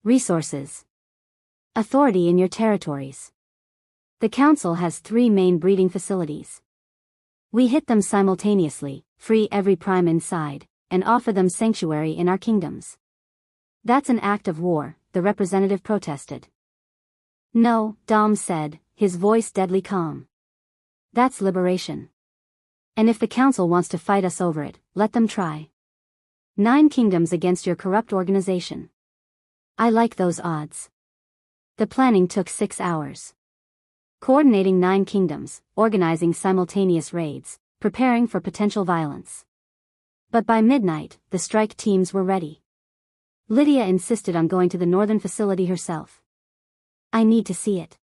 Resources. Authority in your territories. The Council has 3 main breeding facilities. We hit them simultaneously, free every prime inside, and offer them sanctuary in our kingdoms. That's an act of war," the representative protested. "No," Dom said, his voice deadly calm. "That's liberation. And if the Council wants to fight us over it, let them try. 9 kingdoms against your corrupt organization. I like those odds." The planning took 6 hours. Coordinating 9 kingdoms, organizing simultaneous raids, preparing for potential violence. But by midnight, the strike teams were ready. Lydia insisted on going to the northern facility herself. "I need to see it.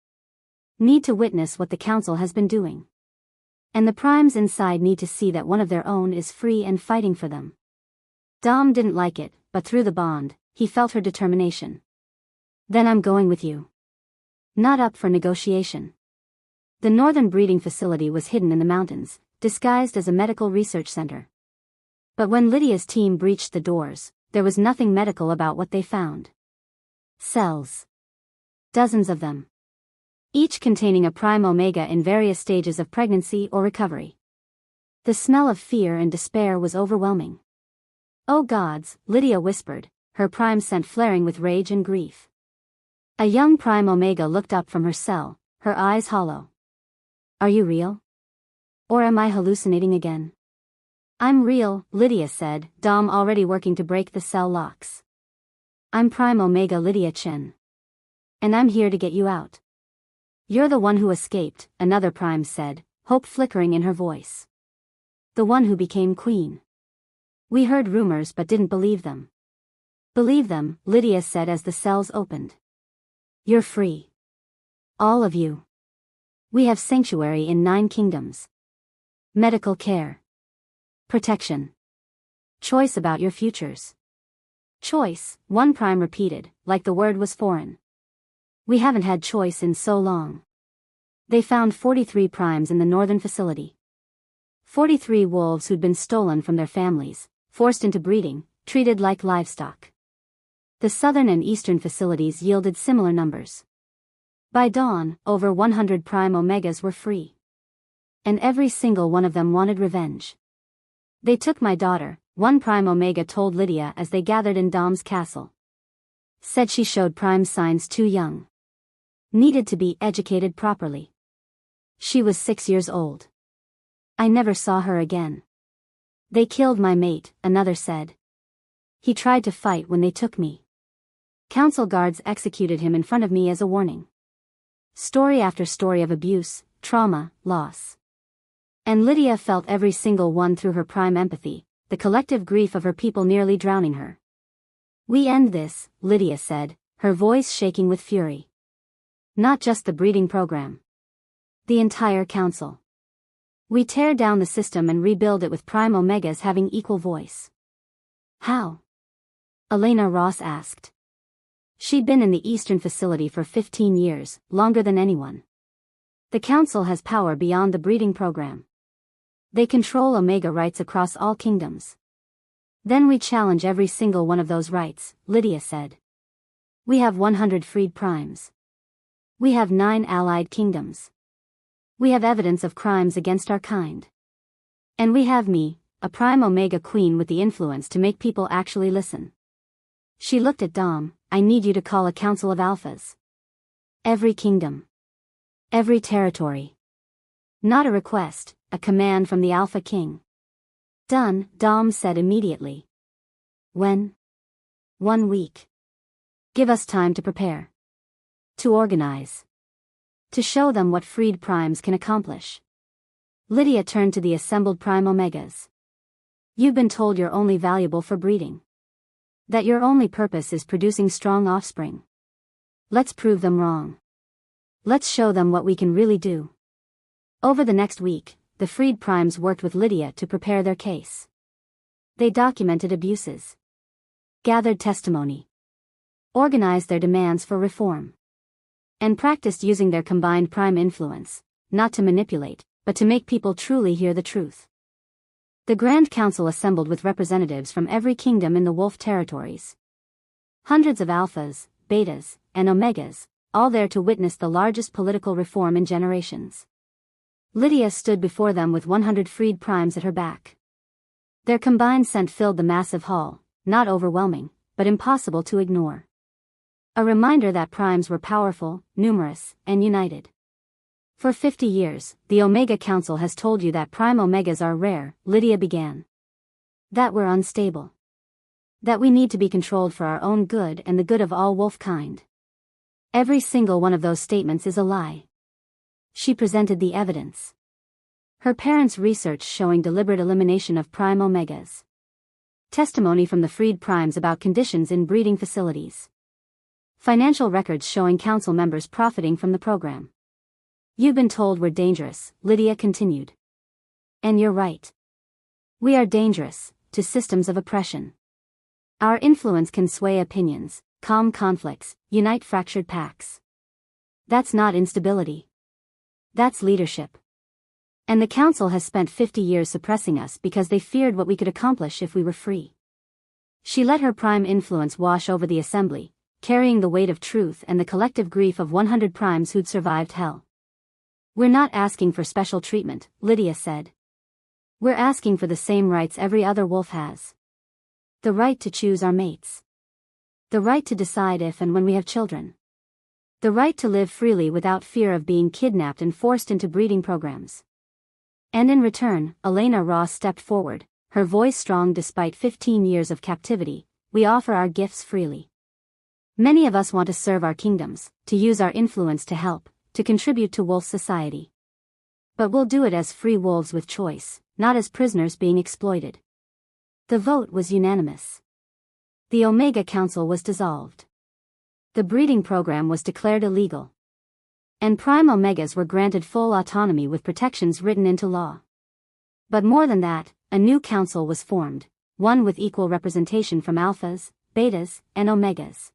Need to witness what the Council has been doing. And the primes inside need to see that one of their own is free and fighting for them." Dom didn't like it, but through the bond, he felt her determination. Then I'm going with you. Not up for negotiation. The northern breeding facility was hidden in the mountains, disguised as a medical research center. But when Lydia's team breached the doors, there was nothing medical about what they found. Cells. Dozens of them. Each containing a prime omega in various stages of pregnancy or recovery. The smell of fear and despair was overwhelming. "Oh gods," Lydia whispered, her prime scent flaring with rage and grief. A young prime omega looked up from her cell, her eyes hollow. "Are you real? Or am I hallucinating again?" "I'm real," Lydia said, Dom already working to break the cell locks. "I'm prime omega Lydia Chen. And I'm here to get you out." "You're the one who escaped," another prime said, hope flickering in her voice. "The one who became queen. We heard rumors but didn't believe them." "Believe them," Lydia said as the cells opened. "You're free. All of you. We have sanctuary in 9 kingdoms. Medical care. Protection. Choice about your futures." "Choice," one prime repeated, like the word was foreign. "We haven't had choice in so long." They found 43 primes in the northern facility. 43 wolves who'd been stolen from their families, forced into breeding, treated like livestock. The southern and eastern facilities yielded similar numbers. By dawn, over 100 prime omegas were free. And every single one of them wanted revenge. "They took my daughter," one prime omega told Lydia as they gathered in Dom's castle. "Said she showed prime signs too young. Needed to be educated properly. She was 6 years old. I never saw her again. They killed my mate," another said. "He tried to fight when they took me. Council guards executed him in front of me as a warning." Story after story of abuse, trauma, loss. And Lydia felt every single one through her prime empathy, the collective grief of her people nearly drowning her. "We end this," Lydia said, her voice shaking with fury. "Not just the breeding program. The entire council. We tear down the system and rebuild it with prime omegas having equal voice." "How?" Elena Ross asked. She'd been in the Eastern facility for 15 years, longer than anyone. "The council has power beyond the breeding program. They control omega rights across all kingdoms. Then we challenge every single one of those rights," Lydia said. "We have 100 freed primes. We have 9 allied kingdoms. We have evidence of crimes against our kind. And we have me, a prime omega queen with the influence to make people actually listen." She looked at Dom. "I need you to call a council of alphas. Every kingdom. Every territory. Not a request, a command from the Alpha King." "Done," Dom said immediately. "When?" "1 week. Give us time to prepare. To organize. To show them what freed primes can accomplish." Lydia turned to the assembled prime omegas. "You've been told you're only valuable for breeding. That your only purpose is producing strong offspring. Let's prove them wrong. Let's show them what we can really do." Over the next week, the freed primes worked with Lydia to prepare their case. They documented abuses. Gathered testimony. Organized their demands for reform. And practiced using their combined prime influence, not to manipulate, but to make people truly hear the truth. The Grand Council assembled with representatives from every kingdom in the wolf territories. Hundreds of alphas, betas, and omegas, all there to witness the largest political reform in generations. Lydia stood before them with 100 freed primes at her back. Their combined scent filled the massive hall, not overwhelming, but impossible to ignore. A reminder that primes were powerful, numerous, and united. "For 50 years, the Omega Council has told you that prime omegas are rare," Lydia began. "That we're unstable. That we need to be controlled for our own good and the good of all wolf kind. Every single one of those statements is a lie." She presented the evidence. Her parents' research showing deliberate elimination of prime omegas. Testimony from the freed primes about conditions in breeding facilities. Financial records showing council members profiting from the program. "You've been told we're dangerous," Lydia continued. "And you're right. We are dangerous to systems of oppression. Our influence can sway opinions, calm conflicts, unite fractured packs. That's not instability. That's leadership. And the council has spent 50 years suppressing us because they feared what we could accomplish if we were free. She let her prime influence wash over the assembly, carrying the weight of truth and the collective grief of 100 primes who'd survived hell. We're not asking for special treatment, Lydia said. We're asking for the same rights every other wolf has. The right to choose our mates. The right to decide if and when we have children. The right to live freely without fear of being kidnapped and forced into breeding programs. And in return, Elena Ross stepped forward, her voice strong despite 15 years of captivity. We offer our gifts freely. Many of us want to serve our kingdoms, to use our influence to help, to contribute to wolf society. But we'll do it as free wolves with choice, not as prisoners being exploited. The vote was unanimous. The Omega Council was dissolved. The breeding program was declared illegal. And prime Omegas were granted full autonomy with protections written into law. But more than that, a new council was formed, one with equal representation from Alphas, Betas, and Omegas.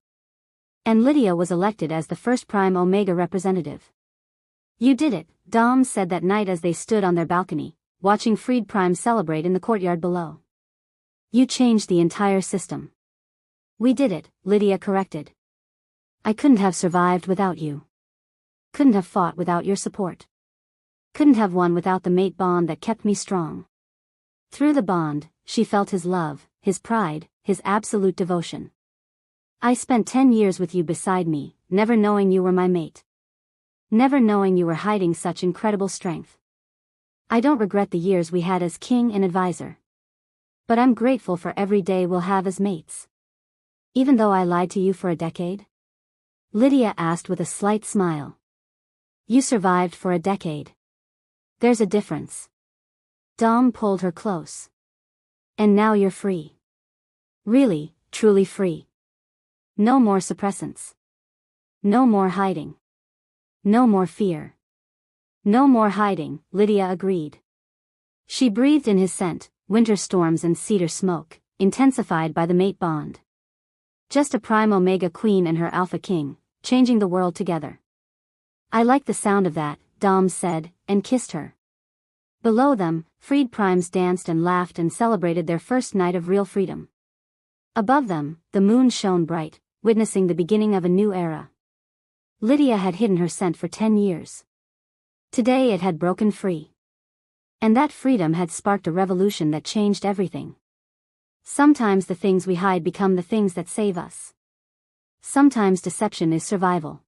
And Lydia was elected as the first prime Omega representative. You did it, Dom said that night as they stood on their balcony, watching freed primes celebrate in the courtyard below. You changed the entire system. We did it, Lydia corrected. I couldn't have survived without you. Couldn't have fought without your support. Couldn't have won without the mate bond that kept me strong. Through the bond, she felt his love, his pride, his absolute devotion. I spent 10 years with you beside me, never knowing you were my mate. Never knowing you were hiding such incredible strength. I don't regret the years we had as king and advisor. But I'm grateful for every day we'll have as mates. Even though I lied to you for a decade? Lydia asked with a slight smile. You survived for a decade. There's a difference. Dom pulled her close. And now you're free. Really, truly free. No more suppressants. No more hiding. No more fear. No more hiding, Lydia agreed. She breathed in his scent, winter storms and cedar smoke, intensified by the mate bond. Just a prime Omega queen and her Alpha King, changing the world together. I like the sound of that, Dom said, and kissed her. Below them, freed primes danced and laughed and celebrated their first night of real freedom. Above them, the moon shone bright, witnessing the beginning of a new era. Lydia had hidden her scent for 10 years. Today it had broken free. And that freedom had sparked a revolution that changed everything. Sometimes the things we hide become the things that save us. Sometimes deception is survival.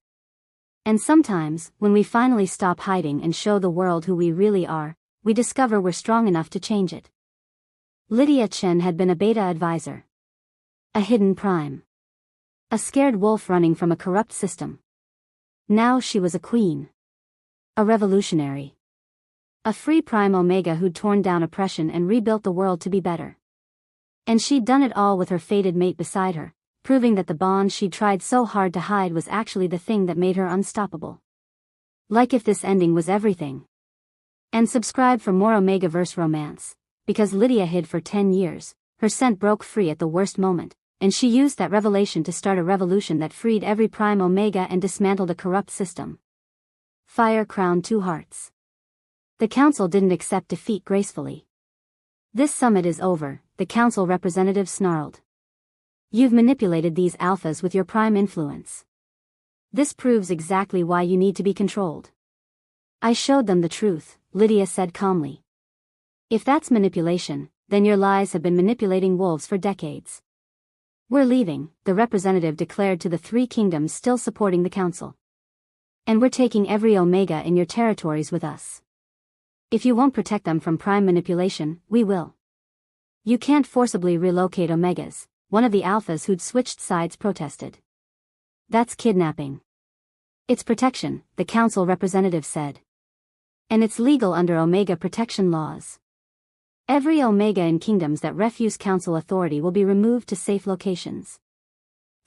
And sometimes, when we finally stop hiding and show the world who we really are, we discover we're strong enough to change it. Lydia Chen had been a beta advisor. A hidden prime. A scared wolf running from a corrupt system. Now she was a queen. A revolutionary. A free prime Omega who'd torn down oppression and rebuilt the world to be better. And she'd done it all with her fated mate beside her, proving that the bond she'd tried so hard to hide was actually the thing that made her unstoppable. Like if this ending was everything. And subscribe for more omegaverse romance, because Lydia hid for 10 years, her scent broke free at the worst moment, and she used that revelation to start a revolution that freed every prime Omega and dismantled a corrupt system. Fire crowned 2 hearts. The council didn't accept defeat gracefully. This summit is over, the council representative snarled. You've manipulated these alphas with your prime influence. This proves exactly why you need to be controlled. I showed them the truth, Lydia said calmly. If that's manipulation, then your lies have been manipulating wolves for decades. We're leaving, the representative declared to the 3 kingdoms still supporting the council. And we're taking every Omega in your territories with us. If you won't protect them from prime manipulation, we will. You can't forcibly relocate Omegas, one of the Alphas who'd switched sides protested. That's kidnapping. It's protection, the council representative said. And it's legal under Omega protection laws. Every Omega in kingdoms that refuse council authority will be removed to safe locations.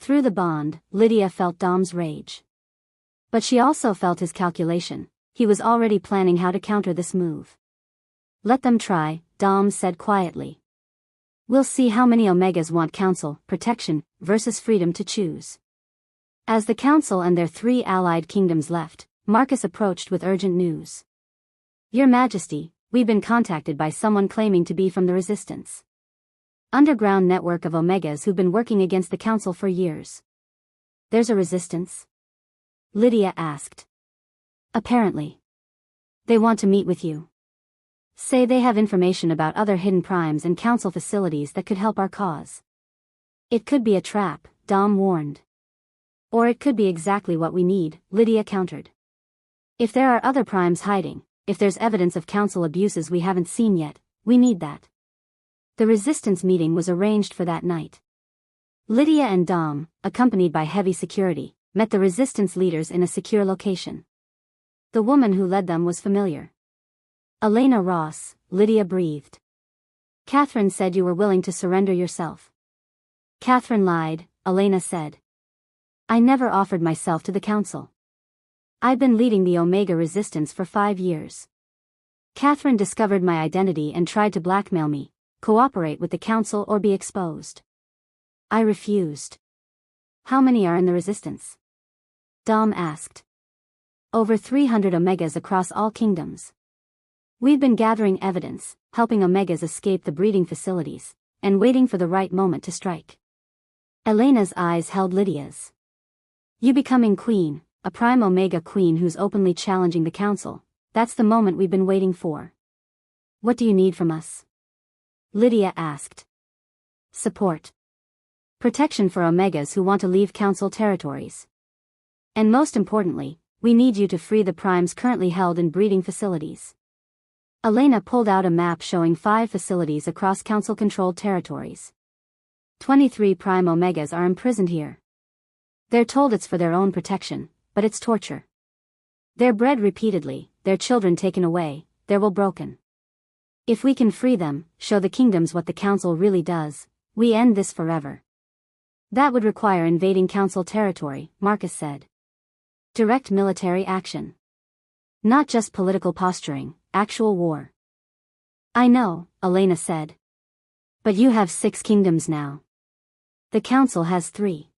Through the bond, Lydia felt Dom's rage. But she also felt his calculation. He was already planning how to counter this move. Let them try, Dom said quietly. We'll see how many Omegas want council, protection, versus freedom to choose. As the council and their 3 allied kingdoms left, Marcus approached with urgent news. Your Majesty, we've been contacted by someone claiming to be from the Resistance. Underground network of Omegas who've been working against the council for years. There's a Resistance? Lydia asked. Apparently. They want to meet with you. Say they have information about other hidden primes and council facilities that could help our cause. It could be a trap, Dom warned. Or it could be exactly what we need, Lydia countered. If there are other primes hiding, if there's evidence of council abuses we haven't seen yet, we need that. The Resistance meeting was arranged for that night. Lydia and Dom, accompanied by heavy security, met the Resistance leaders in a secure location. The woman who led them was familiar. Elena Ross, Lydia breathed. Catherine said you were willing to surrender yourself. Catherine lied, Elena said. I never offered myself to the council. I've been leading the Omega Resistance for 5 years. Catherine discovered my identity and tried to blackmail me, cooperate with the council or be exposed. I refused. How many are in the Resistance? Dom asked. Over 300 Omegas across all kingdoms. We've been gathering evidence, helping Omegas escape the breeding facilities, and waiting for the right moment to strike. Elena's eyes held Lydia's. You becoming queen, a prime Omega queen who's openly challenging the council, that's the moment we've been waiting for. What do you need from us? Lydia asked. Support. Protection for Omegas who want to leave council territories. And most importantly, we need you to free the primes currently held in breeding facilities. Elena pulled out a map showing 5 facilities across council-controlled territories. 23 prime Omegas are imprisoned here. They're told it's for their own protection, but it's torture. They're bred repeatedly, their children taken away, their will broken. If we can free them, show the kingdoms what the council really does, we end this forever. That would require invading council territory, Marcus said. Direct military action. Not just political posturing, actual war. I know, Elena said. But you have 6 kingdoms now. The council has 3.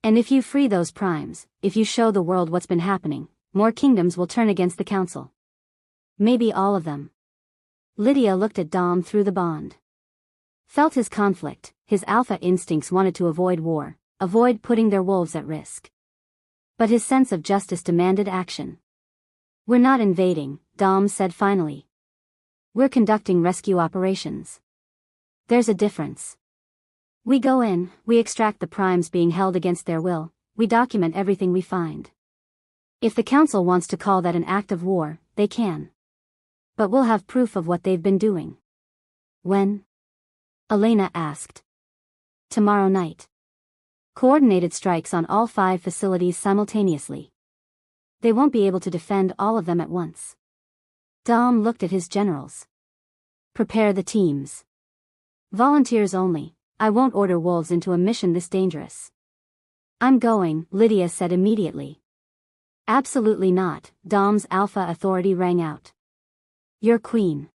And if you free those primes, if you show the world what's been happening, more kingdoms will turn against the council. Maybe all of them. Lydia looked at Dom through the bond. Felt his conflict, his alpha instincts wanted to avoid war, avoid putting their wolves at risk. But his sense of justice demanded action. We're not invading, Dom said finally. We're conducting rescue operations. There's a difference. We go in, we extract the primes being held against their will, we document everything we find. If the council wants to call that an act of war, they can. But we'll have proof of what they've been doing. When? Elena asked. Tomorrow night. Coordinated strikes on all 5 facilities simultaneously. They won't be able to defend all of them at once. Dom looked at his generals. Prepare the teams. Volunteers only. I won't order wolves into a mission this dangerous. I'm going, Lydia said immediately. Absolutely not, Dom's alpha authority rang out. You're queen.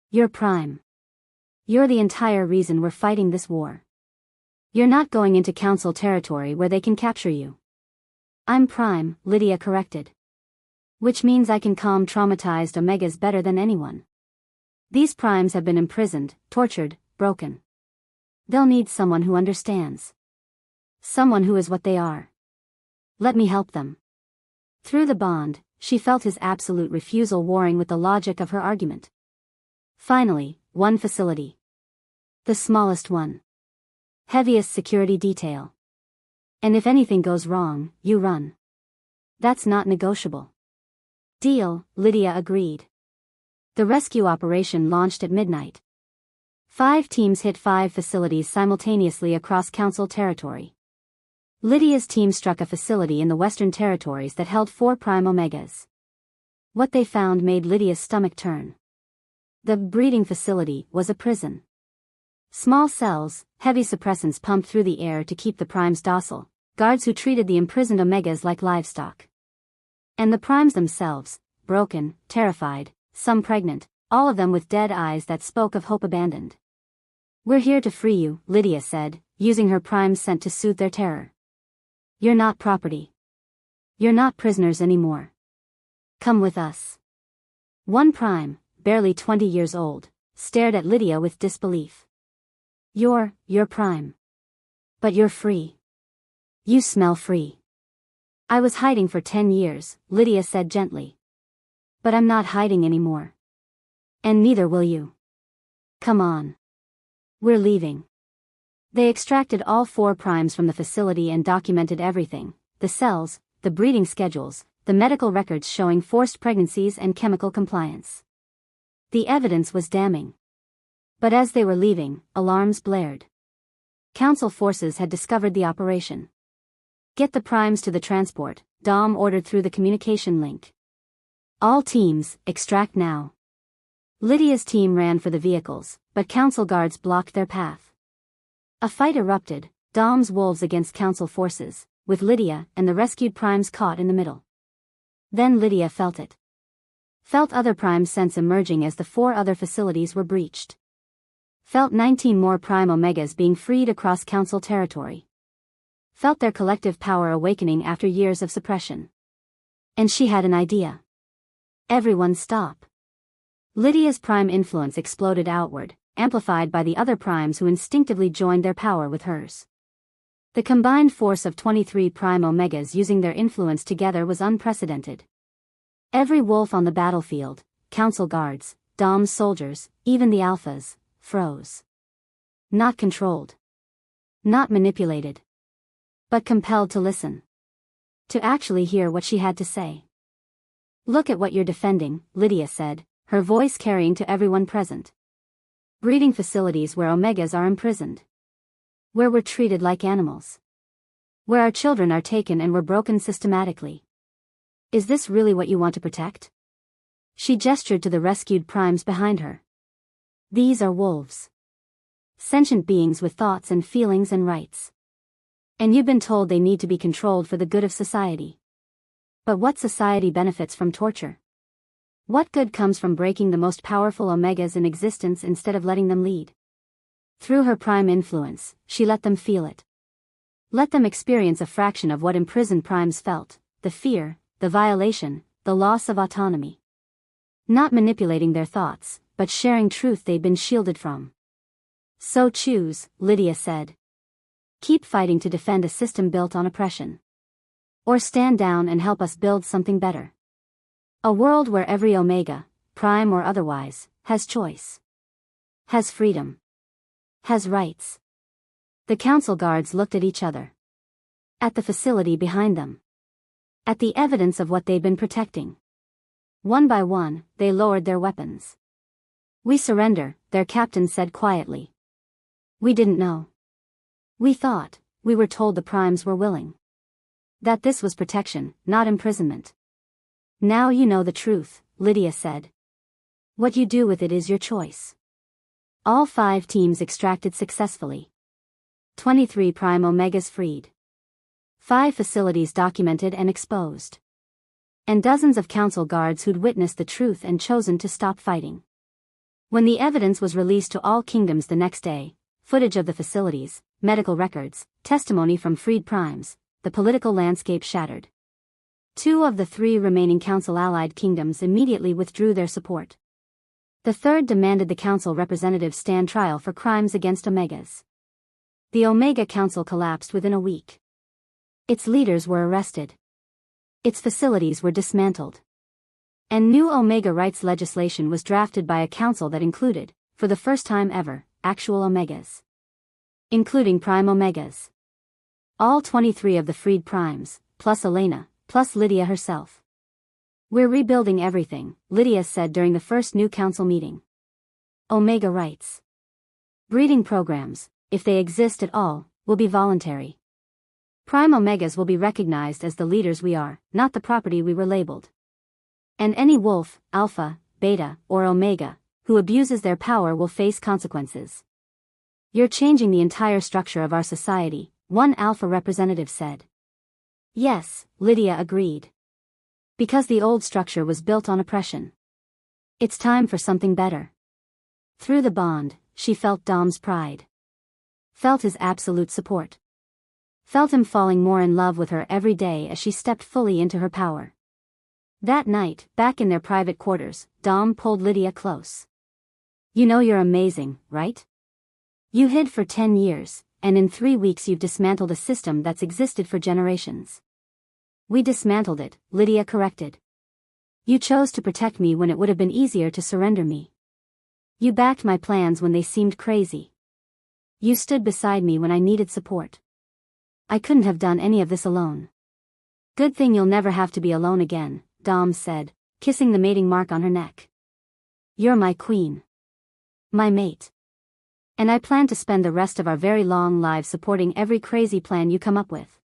You're prime. You're the entire reason we're fighting this war. You're not going into council territory where they can capture you. I'm prime, Lydia corrected. Which means I can calm traumatized Omegas better than anyone. These primes have been imprisoned, tortured, broken. They'll need someone who understands. Someone who is what they are. Let me help them. Through the bond, she felt his absolute refusal warring with the logic of her argument. Finally, one facility. The smallest one. Heaviest security detail. And if anything goes wrong, you run. That's not negotiable. Deal, Lydia agreed. The rescue operation launched at midnight. 5 teams hit 5 facilities simultaneously across council territory. Lydia's team struck a facility in the Western Territories that held 4 prime Omegas. What they found made Lydia's stomach turn. The breeding facility was a prison. Small cells, heavy suppressants pumped through the air to keep the primes docile, guards who treated the imprisoned Omegas like livestock. And the primes themselves, broken, terrified, some pregnant, all of them with dead eyes that spoke of hope abandoned. We're here to free you, Lydia said, using her prime's scent to soothe their terror. You're not property. You're not prisoners anymore. Come with us. One prime, barely 20 years old, stared at Lydia with disbelief. You're prime. But you're free. You smell free. I was hiding for 10 years, Lydia said gently. But I'm not hiding anymore. And neither will you. Come on. We're leaving. They extracted all 4 primes from the facility and documented everything: the cells, the breeding schedules, the medical records showing forced pregnancies and chemical compliance. The evidence was damning. But as they were leaving, alarms blared. Council forces had discovered the operation. Get the primes to the transport, Dom ordered through the communication link. All teams, extract now. Lydia's team ran for the vehicles, but council guards blocked their path. A fight erupted, Dom's wolves against council forces, with Lydia and the rescued primes caught in the middle. Then Lydia felt it. Felt other primes sense emerging as the 4 other facilities were breached. Felt 19 more prime omegas being freed across council territory. Felt their collective power awakening after years of suppression. And she had an idea. Everyone stop. Lydia's prime influence exploded outward, amplified by the other primes who instinctively joined their power with hers. The combined force of 23 prime omegas using their influence together was unprecedented. Every wolf on the battlefield, council guards, Dom's soldiers, even the alphas, froze. Not controlled. Not manipulated. But compelled to listen. To actually hear what she had to say. Look at what you're defending, Lydia said, her voice carrying to everyone present. Breeding facilities where omegas are imprisoned. Where we're treated like animals. Where our children are taken and we're broken systematically. Is this really what you want to protect? She gestured to the rescued primes behind her. These are wolves. Sentient beings with thoughts and feelings and rights. And you've been told they need to be controlled for the good of society. But what society benefits from torture? What good comes from breaking the most powerful omegas in existence instead of letting them lead? Through her prime influence, she let them feel it. Let them experience a fraction of what imprisoned primes felt: the fear, the violation, the loss of autonomy. Not manipulating their thoughts, but sharing truth they'd been shielded from. So choose, Lydia said. Keep fighting to defend a system built on oppression. Or stand down and help us build something better. A world where every omega, prime or otherwise, has choice. Has freedom. Has rights. The council guards looked at each other. At the facility behind them. At the evidence of what they'd been protecting. One by one, they lowered their weapons. We surrender, their captain said quietly. We didn't know. We thought, we were told the primes were willing. That this was protection, not imprisonment. Now you know the truth, Lydia said. What you do with it is your choice. All 5 teams extracted successfully. 23 prime omegas freed. 5 facilities documented and exposed. And dozens of council guards who'd witnessed the truth and chosen to stop fighting. When the evidence was released to all kingdoms the next day, footage of the facilities, medical records, testimony from freed primes, the political landscape shattered. 2 of the 3 remaining council-allied kingdoms immediately withdrew their support. The 3rd demanded the council representatives stand trial for crimes against omegas. The Omega Council collapsed within a week. Its leaders were arrested. Its facilities were dismantled. And new Omega rights legislation was drafted by a council that included, for the first time ever, actual omegas. Including prime omegas. All 23 of the freed primes, plus Elena, plus Lydia herself. We're rebuilding everything, Lydia said during the first new council meeting. Omega rights. Breeding programs, if they exist at all, will be voluntary. Prime omegas will be recognized as the leaders we are, not the property we were labeled. And any wolf, alpha, beta, or omega, who abuses their power will face consequences. You're changing the entire structure of our society, one alpha representative said. Yes, Lydia agreed. Because the old structure was built on oppression. It's time for something better. Through the bond, she felt Dom's pride. Felt his absolute support. Felt him falling more in love with her every day as she stepped fully into her power. That night, back in their private quarters, Dom pulled Lydia close. "You know you're amazing, right? You hid for 10 years, and in 3 weeks you've dismantled a system that's existed for generations." "We dismantled it," Lydia corrected. "You chose to protect me when it would have been easier to surrender me. You backed my plans when they seemed crazy. You stood beside me when I needed support. I couldn't have done any of this alone." "Good thing you'll never have to be alone again," Dom said, kissing the mating mark on her neck. "You're my queen. My mate. And I plan to spend the rest of our very long lives supporting every crazy plan you come up with."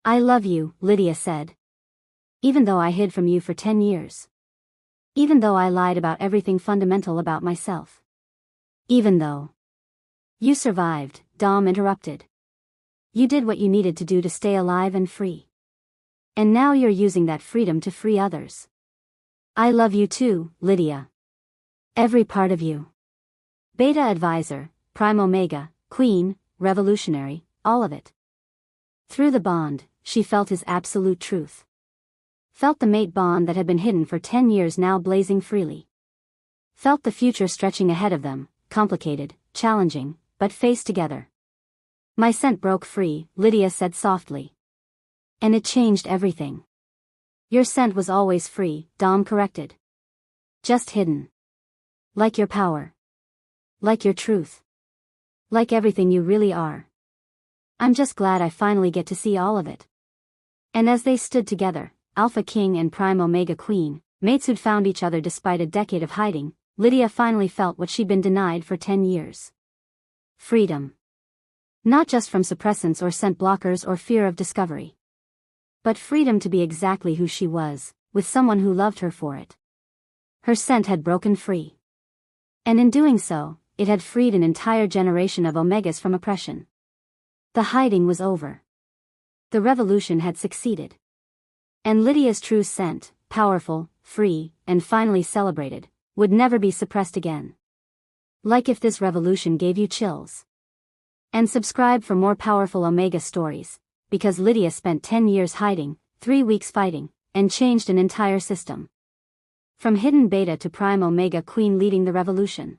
"I love you," Lydia said. "Even though I hid from you for 10 years. Even though I lied about everything fundamental about myself. Even though." "You survived," Dom interrupted. "You did what you needed to do to stay alive and free. And now you're using that freedom to free others. I love you too, Lydia. Every part of you. Beta advisor, prime omega, queen, revolutionary, all of it." Through the bond, she felt his absolute truth. Felt the mate bond that had been hidden for 10 years now blazing freely. Felt the future stretching ahead of them, complicated, challenging, but faced together. "My scent broke free," Lydia said softly. "And it changed everything." "Your scent was always free," Dom corrected. "Just hidden. Like your power. Like your truth. Like everything you really are. I'm just glad I finally get to see all of it." And as they stood together, Alpha King and Prime Omega Queen, mates who'd found each other despite a decade of hiding, Lydia finally felt what she'd been denied for 10 years. Freedom. Not just from suppressants or scent blockers or fear of discovery. But freedom to be exactly who she was, with someone who loved her for it. Her scent had broken free. And in doing so, it had freed an entire generation of Omegas from oppression. The hiding was over. The revolution had succeeded. And Lydia's true scent, powerful, free, and finally celebrated, would never be suppressed again. Like if this revolution gave you chills. And subscribe for more powerful Omega stories, because Lydia spent 10 years hiding, 3 weeks fighting, and changed an entire system. From hidden beta to prime Omega Queen leading the revolution.